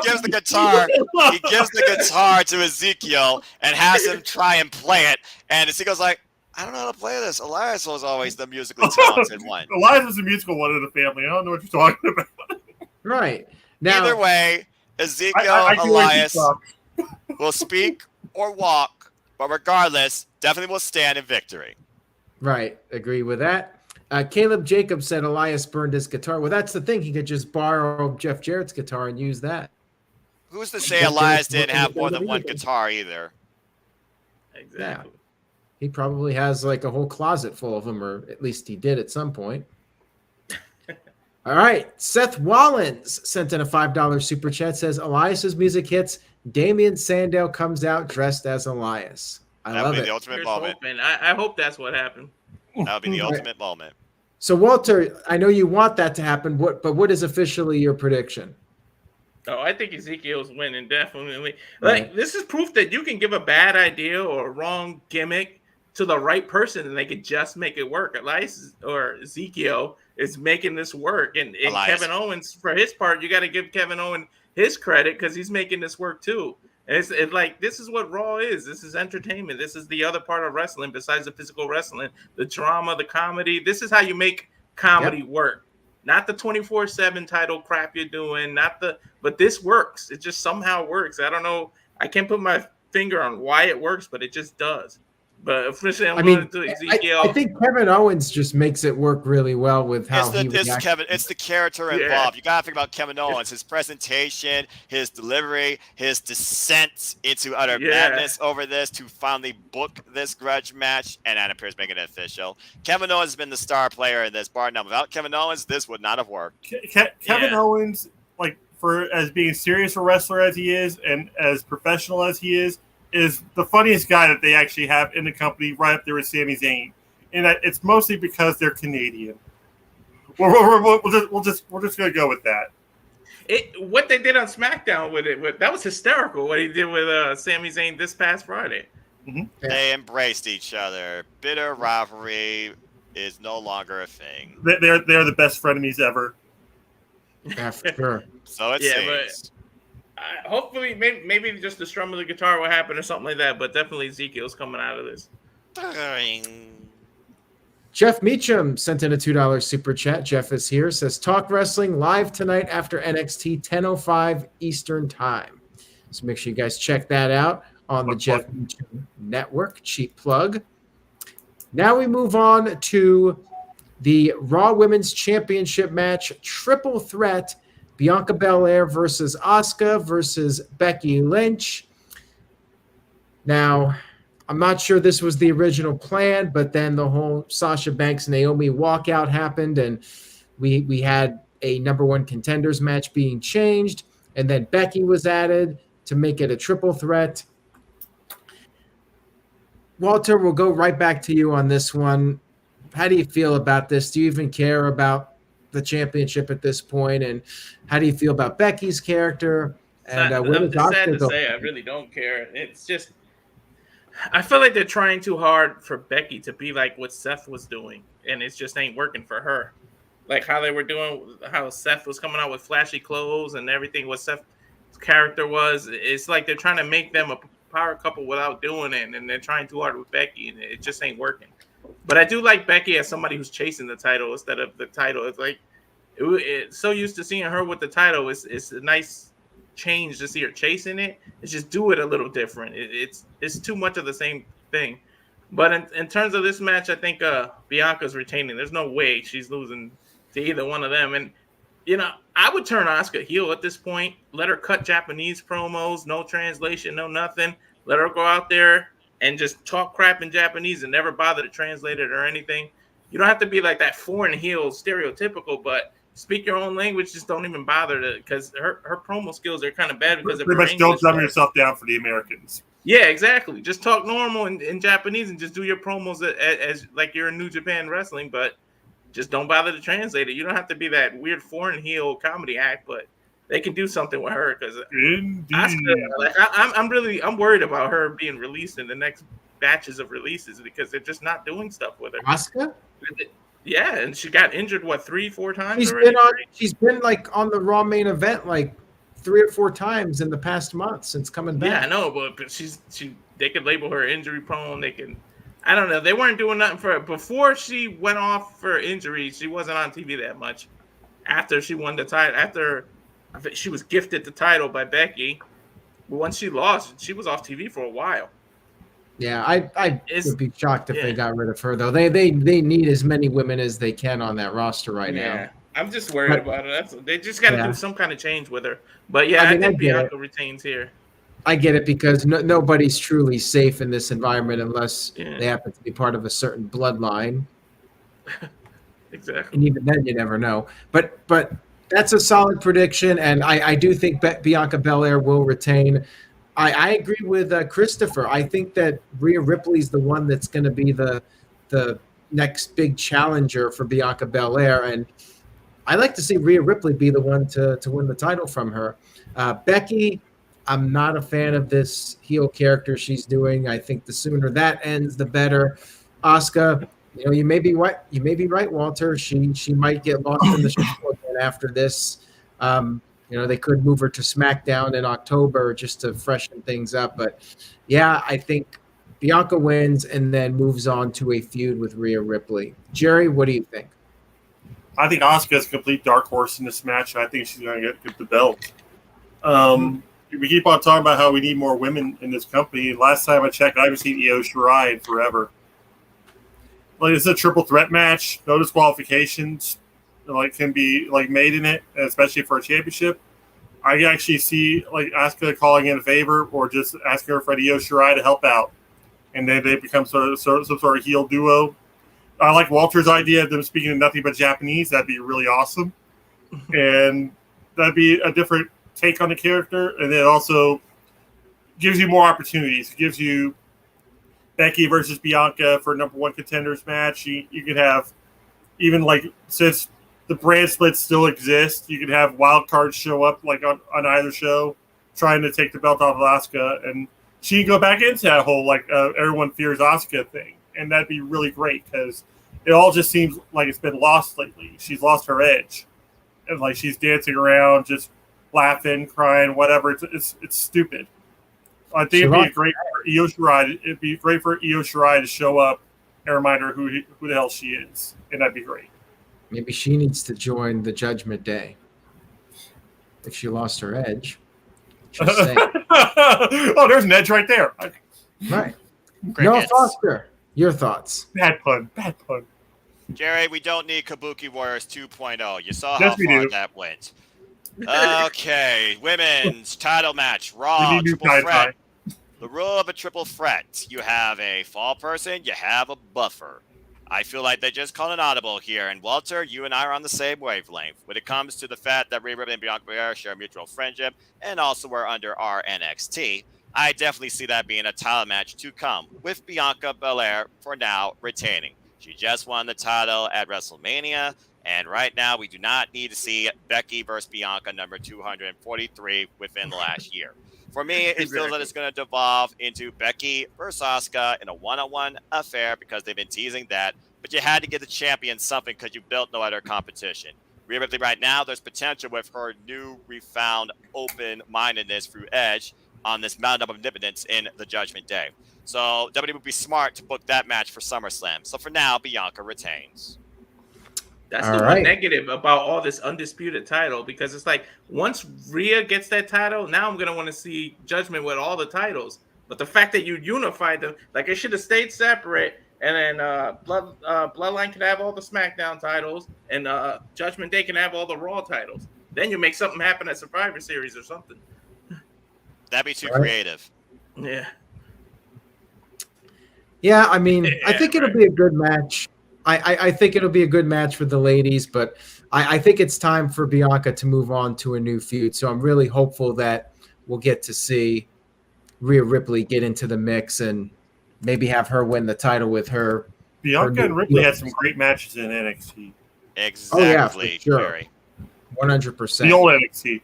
gives the guitar. He gives the guitar to Ezekiel and has him try and play it. And Ezekiel's like, I don't know how to play this. Elias was always the musically talented one. Elias is a musical one in the family. I don't know what you're talking about. Right. Now, Either way, Ezekiel, I can Elias talk. will speak or walk, but regardless, definitely will stand in victory. right. Agree with that. Caleb Jacobs said Elias burned his guitar. Well, that's the thing. He could just borrow Jeff Jarrett's guitar and use that. Who's to say Elias didn't have more than one guitar either? Exactly. He probably has like a whole closet full of them, or at least he did at some point. All right. Seth Rollins sent in a $5 super chat. Says Elias's music hits. Damian Sandow comes out dressed as Elias. I That love would be it. the ultimate Here's moment. hoping. I hope that's what happened. That would be the ultimate moment. So Walter, I know you want that to happen. What is officially your prediction? Oh, I think Ezekiel's winning, definitely. Right. Like, this is proof that you can give a bad idea or a wrong gimmick to the right person, and they could just make it work. Elias or Ezekiel is making this work. And Kevin Owens, for his part, you got to give Kevin Owens his credit because he's making this work too. And it's like, this is what Raw is. This is entertainment. This is the other part of wrestling besides the physical wrestling, the drama, the comedy. This is how you make comedy work. Not the 24/7 title crap you're doing, but this works. It just somehow works. I don't know. I can't put my finger on why it works, but it just does. But officially, Ezekiel. I think Kevin Owens just makes it work really well with how It's the character involved. You gotta think about Kevin Owens, his presentation, his delivery, his descent into utter madness over this to finally book this grudge match, and Adam Pearce making it official. Kevin Owens has been the star player in this, bar none. Without Kevin Owens, this would not have worked. Kevin Owens, like for as being serious a wrestler as he is, and as professional as he is the funniest guy that they actually have in the company, right up there with Sami Zayn, and it's mostly because they're Canadian. We're just gonna go with that. What they did on SmackDown with it, that was hysterical. What he did with Sami Zayn this past Friday. Mm-hmm. They embraced each other. Bitter rivalry is no longer a thing. They're the best frenemies ever. Yeah, for sure. So it seems. Hopefully, maybe just the strum of the guitar will happen or something like that. But definitely Ezekiel's coming out of this. Jeff Meacham sent in a $2 super chat. Jeff is here. Says Talk Wrestling live tonight after NXT 10:05 Eastern Time. So make sure you guys check that out on the Jeff Meacham Network. Cheap plug. Now we move on to the Raw Women's Championship match, triple threat. Bianca Belair versus Asuka versus Becky Lynch. Now, I'm not sure this was the original plan, but then the whole Sasha Banks Naomi walkout happened, and we had a number one contenders match being changed, and then Becky was added to make it a triple threat. Walter, we'll go right back to you on this one. How do you feel about this? Do you even care about the championship at this point, and how do you feel about Becky's character? And I'm just sad to say I really don't care. It's just I feel like they're trying too hard for Becky to be like what Seth was doing, and it just ain't working for her. Like how they were doing, how Seth was coming out with flashy clothes and everything. What Seth's character was, it's like they're trying to make them a power couple without doing it, and they're trying too hard with Becky, and it just ain't working. But I do like Becky as somebody who's chasing the title instead of the title. It's like it's so used to seeing her with the title. It's a nice change to see her chasing it. It's just do it a little different. It's too much of the same thing. But in terms of this match, I think Bianca's retaining. There's no way she's losing to either one of them. And I would turn Asuka heel at this point. Let her cut Japanese promos, no translation, no nothing. Let her go out there and just talk crap in Japanese and never bother to translate it or anything. You don't have to be like that foreign heel stereotypical, but speak your own language. Just don't even bother to, because her promo skills are kind of bad because of her English. Don't dumb yourself down for the Americans. Yeah, exactly. Just talk normal in Japanese and just do your promos as like you're in New Japan Wrestling, but just don't bother to translate it. You don't have to be that weird foreign heel comedy act, but they can do something with her because I'm worried about her being released in the next batches of releases because they're just not doing stuff with her. Asuka? Yeah, and she got injured 3-4 times She's already. she's been like on the Raw main event like 3 or 4 times in the past month since coming back. Yeah, I know, but they could label her injury prone. They can, I don't know. They weren't doing nothing for her before she went off for injury. She wasn't on TV that much. After she won the title, after she was gifted the title by Becky, but once she lost, she was off TV for a while. Yeah, I would be shocked if they got rid of her though. They need as many women as they can on that roster right now. I'm just worried about it. They just got to do some kind of change with her. But yeah, I think Bianca retains here. I get it because nobody's truly safe in this environment unless they happen to be part of a certain bloodline. Exactly. And even then, you never know. But that's a solid prediction, and I do think Bianca Belair will retain. I agree with Christopher. I think that Rhea Ripley's the one that's going to be the next big challenger for Bianca Belair, and I like to see Rhea Ripley be the one to win the title from her. Becky, I'm not a fan of this heel character she's doing. I think the sooner that ends, the better. Asuka, you may be right. You may be right, Walter. She might get lost in the shuffle again after this. They could move her to SmackDown in October just to freshen things up. But yeah, I think Bianca wins and then moves on to a feud with Rhea Ripley. Jerry, what do you think? I think Asuka is a complete dark horse in this match. I think she's going to get the belt. We keep on talking about how we need more women in this company. Last time I checked, I haven't seen Io Shirai in forever. Like, it's a triple threat match, no disqualifications. Can be made in it, especially for a championship. I actually see Asuka calling in a favor or just asking her friend Io Shirai to help out, and then they become some sort of heel duo. I like Walter's idea of them speaking nothing but Japanese. That'd be really awesome, and that'd be a different take on the character, and it also gives you more opportunities. It gives you Becky versus Bianca for number 1 contenders match. You could have even since the brand splits still exist, you could have wild cards show up on either show trying to take the belt off of Asuka, and she can go back into that whole everyone fears Asuka thing, and that'd be really great because it all just seems like it's been lost lately. She's lost her edge, and she's dancing around, just laughing, crying, whatever. It's stupid. I think it'd be great for Io Shirai. It'd be great for Io Shirai to show up and remind her who the hell she is, and that'd be great. Maybe she needs to join the Judgment Day. If she lost her edge. Oh, there's an edge right there. Right. No, Foster, your thoughts. Bad pun. Jerry, we don't need Kabuki Warriors 2.0. You saw how far that went. Okay, women's title match. Raw, triple threat. The rule of a triple threat. You have a fall person, you have a buffer. I feel like they just called an audible here. And Walter, you and I are on the same wavelength when it comes to the fact that Rhea Ripley and Bianca Belair share a mutual friendship and also we're under our NXT. I definitely see that being a title match to come with Bianca Belair for now retaining. She just won the title at WrestleMania. And right now, we do not need to see Becky versus Bianca number 243 within the last year. For me, it feels that it's going to devolve into Becky versus Asuka in a one-on-one affair because they've been teasing that. But you had to give the champion something because you built no other competition. Rhea Ripley right now, there's potential with her new refound open-mindedness through Edge on this mountain of omnipotence in the Judgment Day. So WWE would be smart to book that match for SummerSlam. So for now, Bianca retains. That's the one negative about all this undisputed title, because it's once Rhea gets that title, now I'm going to want to see Judgment with all the titles. But the fact that you unified them, it should have stayed separate, and then Bloodline can have all the SmackDown titles, and Judgment Day can have all the Raw titles. Then you make something happen at Survivor Series or something. That'd be too creative. Yeah. Yeah, I mean, I think it'll be a good match. I think it'll be a good match for the ladies, but I think it's time for Bianca to move on to a new feud. So I'm really hopeful that we'll get to see Rhea Ripley get into the mix and maybe have her win the title with her. Bianca and Ripley had some great matches in NXT. Exactly. Oh, yeah, for sure. 100%. The old NXT.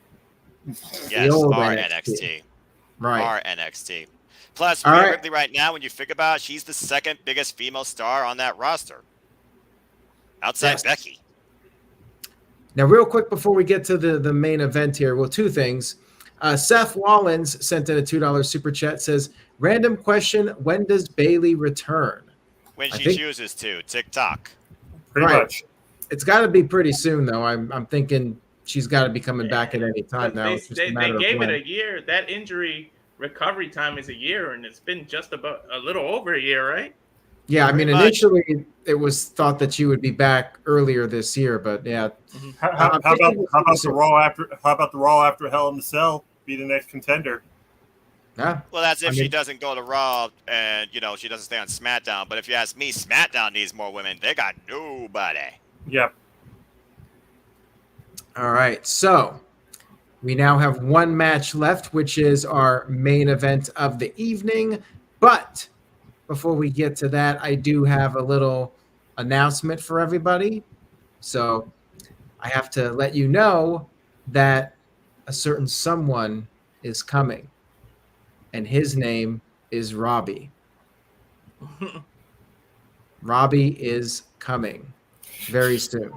Yes, our NXT. Right. Our NXT. Plus, All Rhea right. Ripley right now, when you think about it, she's the second biggest female star on that roster. Outside Yes. Becky. Now, real quick before we get to the main event here, well, two things. Seth Rollins sent in a $2 super chat, says, random question, when does Bayley return? When I she think- chooses to. TikTok. Pretty Right. much. It's got to be pretty soon, though. I'm thinking she's got to be coming back at any time now. They, It's just they, a they matter of gave when. it a year. That injury recovery time is a year, and it's been just about a little over a year, right? Yeah, I mean, Pretty much. initially it was thought that she would be back earlier this year, but yeah. How I'm about thinking it's the soon. Raw after? How about the Raw after Hell in the Cell be the next contender? Yeah. Well, that's if I she mean- doesn't go to Raw and, she doesn't stay on SmackDown. But if you ask me, SmackDown needs more women. They got nobody. Yep. All right, so we now have one match left, which is our main event of the evening. But before we get to that, I do have a little announcement for everybody. So I have to let you know that a certain someone is coming, and his name is Robbie. Robbie is coming very soon.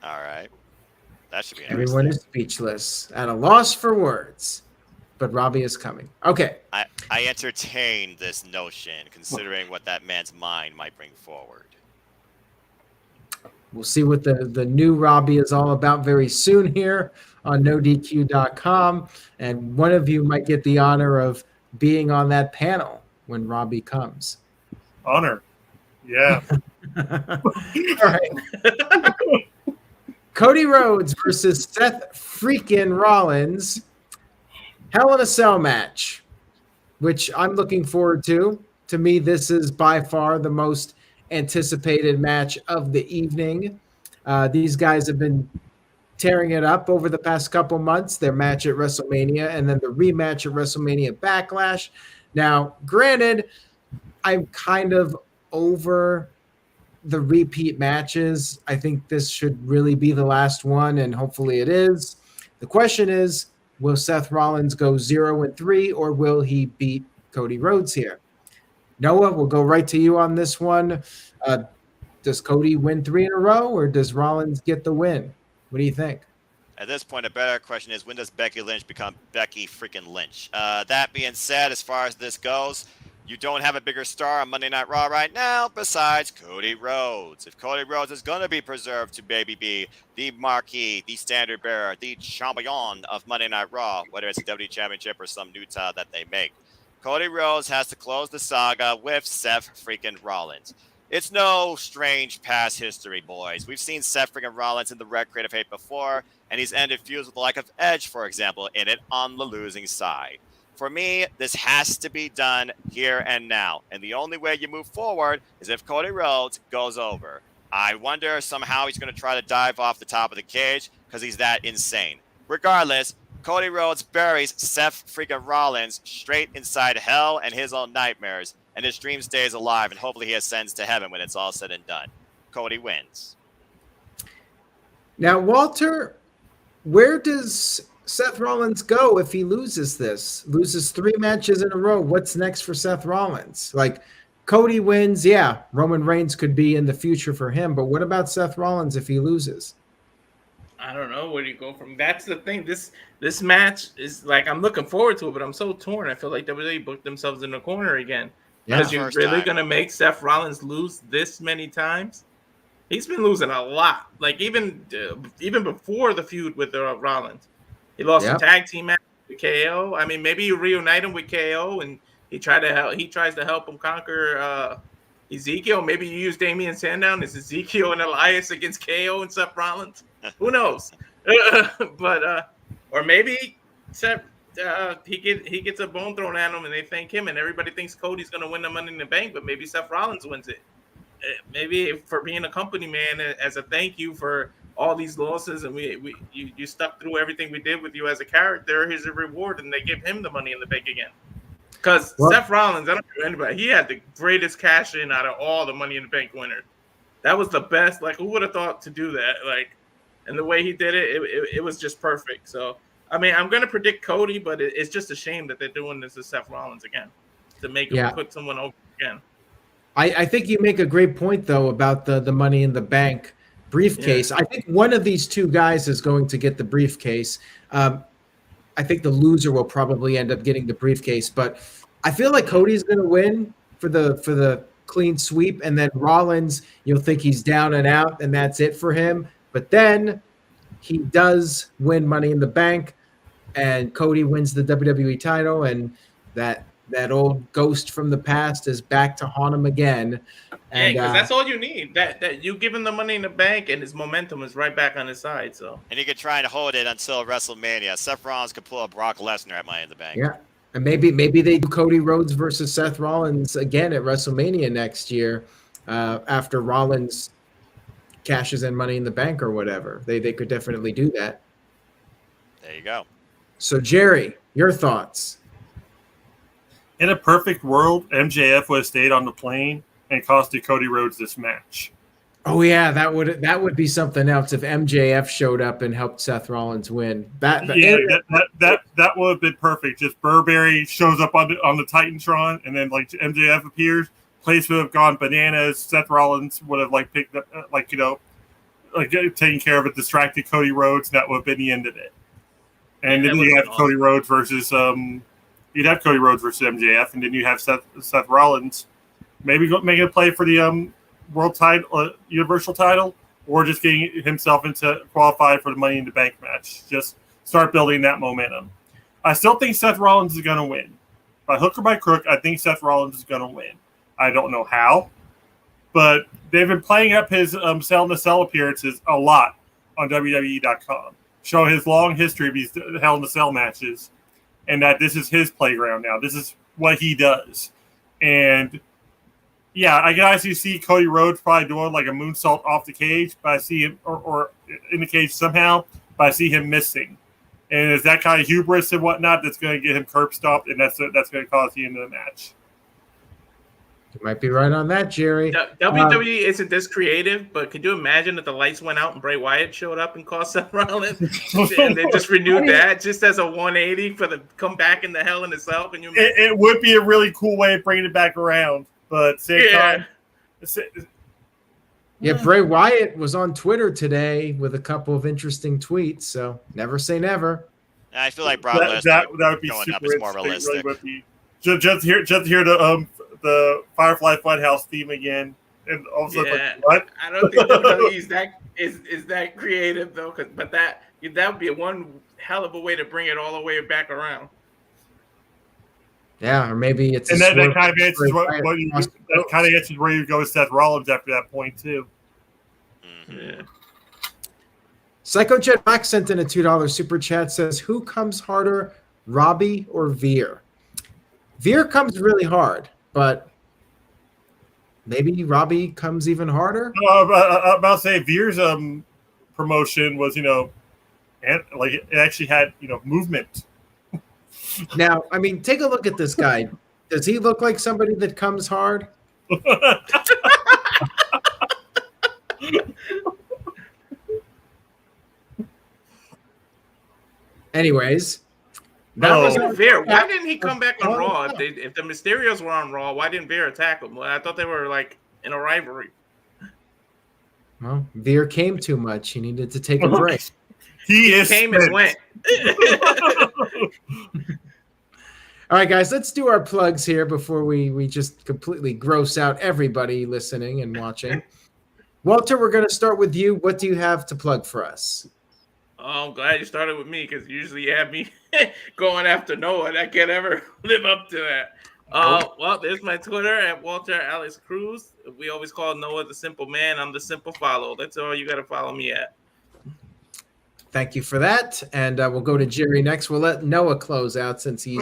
All right. That should be Everyone is speechless, at a loss for words. But Robbie is coming. Okay. I entertain this notion, considering what that man's mind might bring forward. We'll see what the new Robbie is all about very soon here on NoDQ.com. And one of you might get the honor of being on that panel when Robbie comes. Honor. Yeah. All right. Cody Rhodes versus Seth Freakin Rollins. Hell in a Cell match, which I'm looking forward to. To me, this is by far the most anticipated match of the evening. These guys have been tearing it up over the past couple months. Their match at WrestleMania and then the rematch at WrestleMania Backlash. Now, granted, I'm kind of over the repeat matches. I think this should really be the last one, and hopefully it is. The question is, will Seth Rollins go 0-3, or will he beat Cody Rhodes here? Noah, we'll go right to you on this one. Does Cody win 3 in a row, or does Rollins get the win? What do you think? At this point, a better question is, when does Becky Lynch become Becky freaking Lynch? That being said, as far as this goes, you don't have a bigger star on Monday Night Raw right now besides Cody Rhodes. If Cody Rhodes is going to be preserved to maybe be the marquee, the standard bearer, the champion of Monday Night Raw, whether it's a WWE Championship or some new title that they make, Cody Rhodes has to close the saga with Seth freaking Rollins. It's no strange past history, boys. We've seen Seth freaking Rollins in the Red Creative Hate before, and he's ended feuds with the like of Edge, for example, in it on the losing side. For me, this has to be done here and now. And the only way you move forward is if Cody Rhodes goes over. I wonder somehow he's going to try to dive off the top of the cage because he's that insane. Regardless, Cody Rhodes buries Seth freaking Rollins straight inside hell and his own nightmares, and his dream stays alive, and hopefully he ascends to heaven when it's all said and done. Cody wins. Now, Walter, where does Seth Rollins go if he loses this? Loses 3 matches in a row. What's next for Seth Rollins? Like, Cody wins, yeah, Roman Reigns could be in the future for him, but what about Seth Rollins if he loses? I don't know where do you go from. That's the thing. This match is like, I'm looking forward to it, but I'm so torn. I feel like WWE booked themselves in the corner again. Because you're really going to make Seth Rollins lose this many times? He's been losing a lot. Like, even before the feud with Rollins. He lost a tag team match with KO. I mean, maybe you reunite him with KO and he tries to help him conquer Ezekiel. Maybe you use Damian Sandown as Ezekiel and Elias against KO and Seth Rollins. Who knows? Or maybe Seth, he gets a bone thrown at him and they thank him and everybody thinks Cody's going to win the Money in the Bank, but maybe Seth Rollins wins it. Maybe for being a company man as a thank you for all these losses and you stuck through everything we did with you as a character, here's a reward, and they give him the Money in the Bank again. Because Seth Rollins, I don't know anybody, he had the greatest cash in out of all the Money in the Bank winners. That was the best. Like, who would have thought to do that? Like, and the way he did it, it was just perfect. So I mean, I'm gonna predict Cody, but it's just a shame that they're doing this to Seth Rollins again to make him put someone over again. I think you make a great point though about the Money in the Bank briefcase. I think one of these two guys is going to get the briefcase. I think the loser will probably end up getting the briefcase, but I feel like Cody's going to win for the clean sweep, and then Rollins, you'll think he's down and out, and that's it for him. But then he does win Money in the Bank, and Cody wins the WWE title, and that old ghost from the past is back to haunt him again. And because that's all you need. That you give him the Money in the Bank, and his momentum is right back on his side. So, and he could try and hold it until WrestleMania. Seth Rollins could pull a Brock Lesnar at Money in the Bank. Yeah, and maybe they do Cody Rhodes versus Seth Rollins again at WrestleMania next year, after Rollins cashes in Money in the Bank or whatever. They could definitely do that. There you go. So Jerry, your thoughts? In a perfect world, MJF would have stayed on the plane and costed Cody Rhodes this match. Oh yeah, that would be something else if MJF showed up and helped Seth Rollins win. That would have been perfect. Just Burberry shows up on the Titantron, and then like MJF appears. Place would have gone bananas. Seth Rollins would have picked up taking care of it, distracted Cody Rhodes, and that would have been the end of it. And then you have Cody Rhodes versus you'd have Cody Rhodes versus MJF, and then you have Seth Rollins maybe making a play for the world title, universal title, or just getting himself into qualified for the Money in the Bank match. Just start building that momentum. I still think Seth Rollins is going to win. By hook or by crook, I think Seth Rollins is going to win. I don't know how, but they've been playing up his Cell in the Cell appearances a lot on WWE.com, showing his long history of these Hell in the Cell matches, and that this is his playground now. This is what he does. And yeah, I can actually see Cody Rhodes probably doing like a moonsault off the cage, but I see him or in the cage somehow, but I see him missing. And it's that kind of hubris and whatnot that's going to get him curb stomped, and that's going to cause the end of the match. You might be right on that, Jerry. WWE isn't this creative, but could you imagine if the lights went out and Bray Wyatt showed up and cost Seth Rollins, and they just renewed that just as a 180 for the come back in the Hell in the Cell? Can you imagine? It would be a really cool way of bringing it back around, but same time. Yeah, Bray Wyatt was on Twitter today with a couple of interesting tweets, so never say never. I feel like Brock Lesnar that would be going super up is more realistic. Really just hear the Firefly Funhouse theme again, and all of a sudden, like, what? I don't think WWE is that but that would be one hell of a way to bring it all the way back around. Yeah, or maybe it's and that kind of answers where you go with Seth Rollins after that point too. Mm-hmm. Yeah. Psycho Jet Max sent in a $2 super chat, says, who comes harder, Robbie or Veer? Veer comes really hard, but maybe Robbie comes even harder. I'm about to say Veer's promotion was, and like it actually had, movement. Now, I mean, take a look at this guy. Does he look like somebody that comes hard? Oh. Anyways, that wasn't Veer. Why didn't he come back on Raw? If the Mysterios were on Raw, why didn't Veer attack him? Well, I thought they were like in a rivalry. Well, Veer came too much. He needed to take a break. He came and went. All right, guys, let's do our plugs here before we just completely gross out everybody listening and watching. Walter, we're going to start with you. What do you have to plug for us? Oh, I'm glad you started with me because usually you have me going after Noah, and I can't ever live up to that. Well, there's my Twitter at Walter Alex Cruz. We always call Noah the simple man. I'm the simple follow. That's all you got to follow me at. Thank you for that. And we'll go to Jerry next. We'll let Noah close out since he's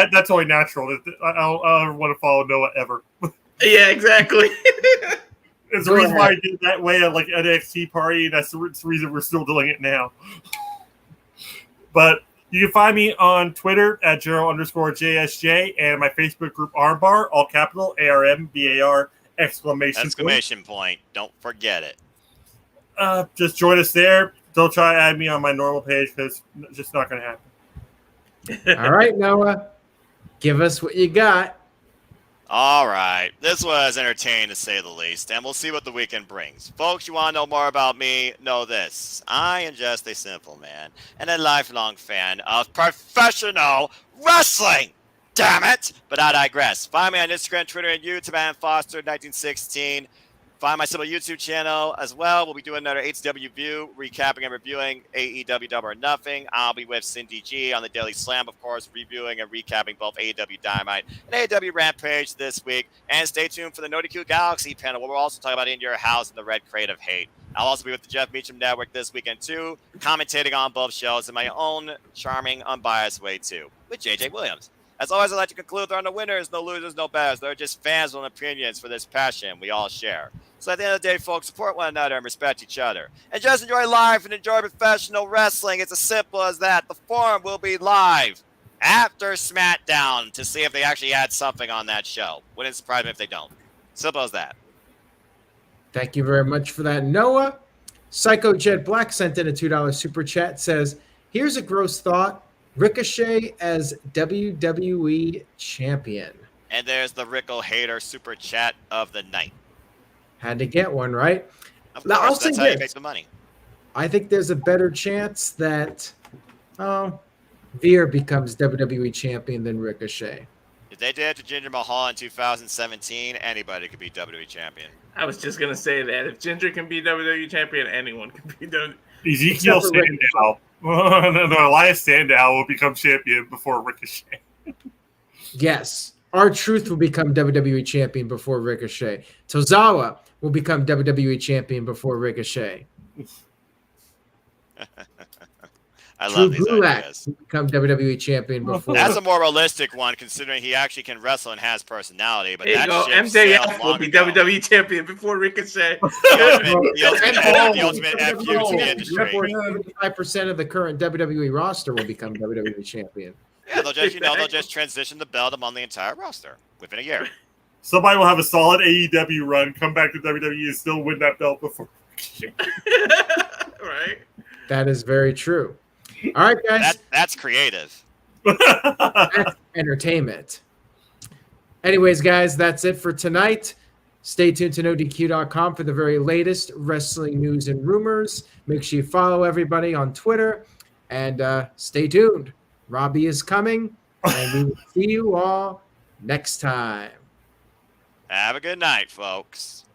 that's only natural. I don't ever want to follow Noah ever. Yeah, exactly. It's the reason why I did that way at like NXT party, and that's the reason we're still doing it now. But you can find me on Twitter at Jero_JSJ and my Facebook group Armbar, all capital ARMBAR exclamation point. Don't forget it. Just join us there. Don't try to add me on my normal page because it's just not going to happen. All right, Noah, give us what you got. All right. This was entertaining to say the least, and we'll see what the weekend brings. Folks, you want to know more about me? Know this. I am just a simple man and a lifelong fan of professional wrestling. Damn it! But I digress. Find me on Instagram, Twitter, and YouTube at Foster1916. Find my simple YouTube channel as well. We'll be doing another HW View, recapping and reviewing AEW Double or Nothing. I'll be with Cindy G on the Daily Slam, of course, reviewing and recapping both AEW Dynamite and AEW Rampage this week. And stay tuned for the NoDQ Galaxy panel, where we'll also talk about In Your House and the Red Crate of Hate. I'll also be with the Jeff Meacham Network this weekend, too, commentating on both shows in my own charming, unbiased way, too, with JJ Williams. As always, I'd like to conclude there are no winners, no losers, no betters. There are just fans with opinions for this passion we all share. So at the end of the day, folks, support one another and respect each other. And just enjoy life and enjoy professional wrestling. It's as simple as that. The forum will be live after SmackDown to see if they actually add something on that show. Wouldn't surprise me if they don't. Simple as that. Thank you very much for that, Noah. Psycho Jet Black sent in a $2 super chat. Says, here's a gross thought. Ricochet as WWE champion. And there's the Rickle Hater super chat of the night. Had to get one, right? Of Now, I'll course, that's say how you this. make the money. I think there's a better chance that Veer becomes WWE champion than Ricochet. If they did it to Jinder Mahal in 2017, anybody could be WWE champion. I was just gonna say that if Ginger can be WWE champion, anyone can be WWE. Ezekiel Except for Sandow. No, Elias Sandow will become champion before Ricochet. Yes. R-Truth will become WWE champion before Ricochet. Tozawa will become WWE champion before Ricochet. I Drew love these Gulak ideas. will become WWE champion before. That's a more realistic one, considering he actually can wrestle and has personality. But There you that go. ship sailed MJF will long be ago. WWE champion before Ricochet. The ultimate FU to the industry. 75% of the current WWE roster will become WWE champion. Yeah, they'll just transition the belt among the entire roster within a year. Somebody will have a solid AEW run, come back to WWE, and still win that belt before Ricochet. Right. That is very true. All right, guys. That's creative. That's entertainment. Anyways, guys, that's it for tonight. Stay tuned to NoDQ.com for the very latest wrestling news and rumors. Make sure you follow everybody on Twitter. And stay tuned. Robbie is coming. And we will see you all next time. Have a good night, folks.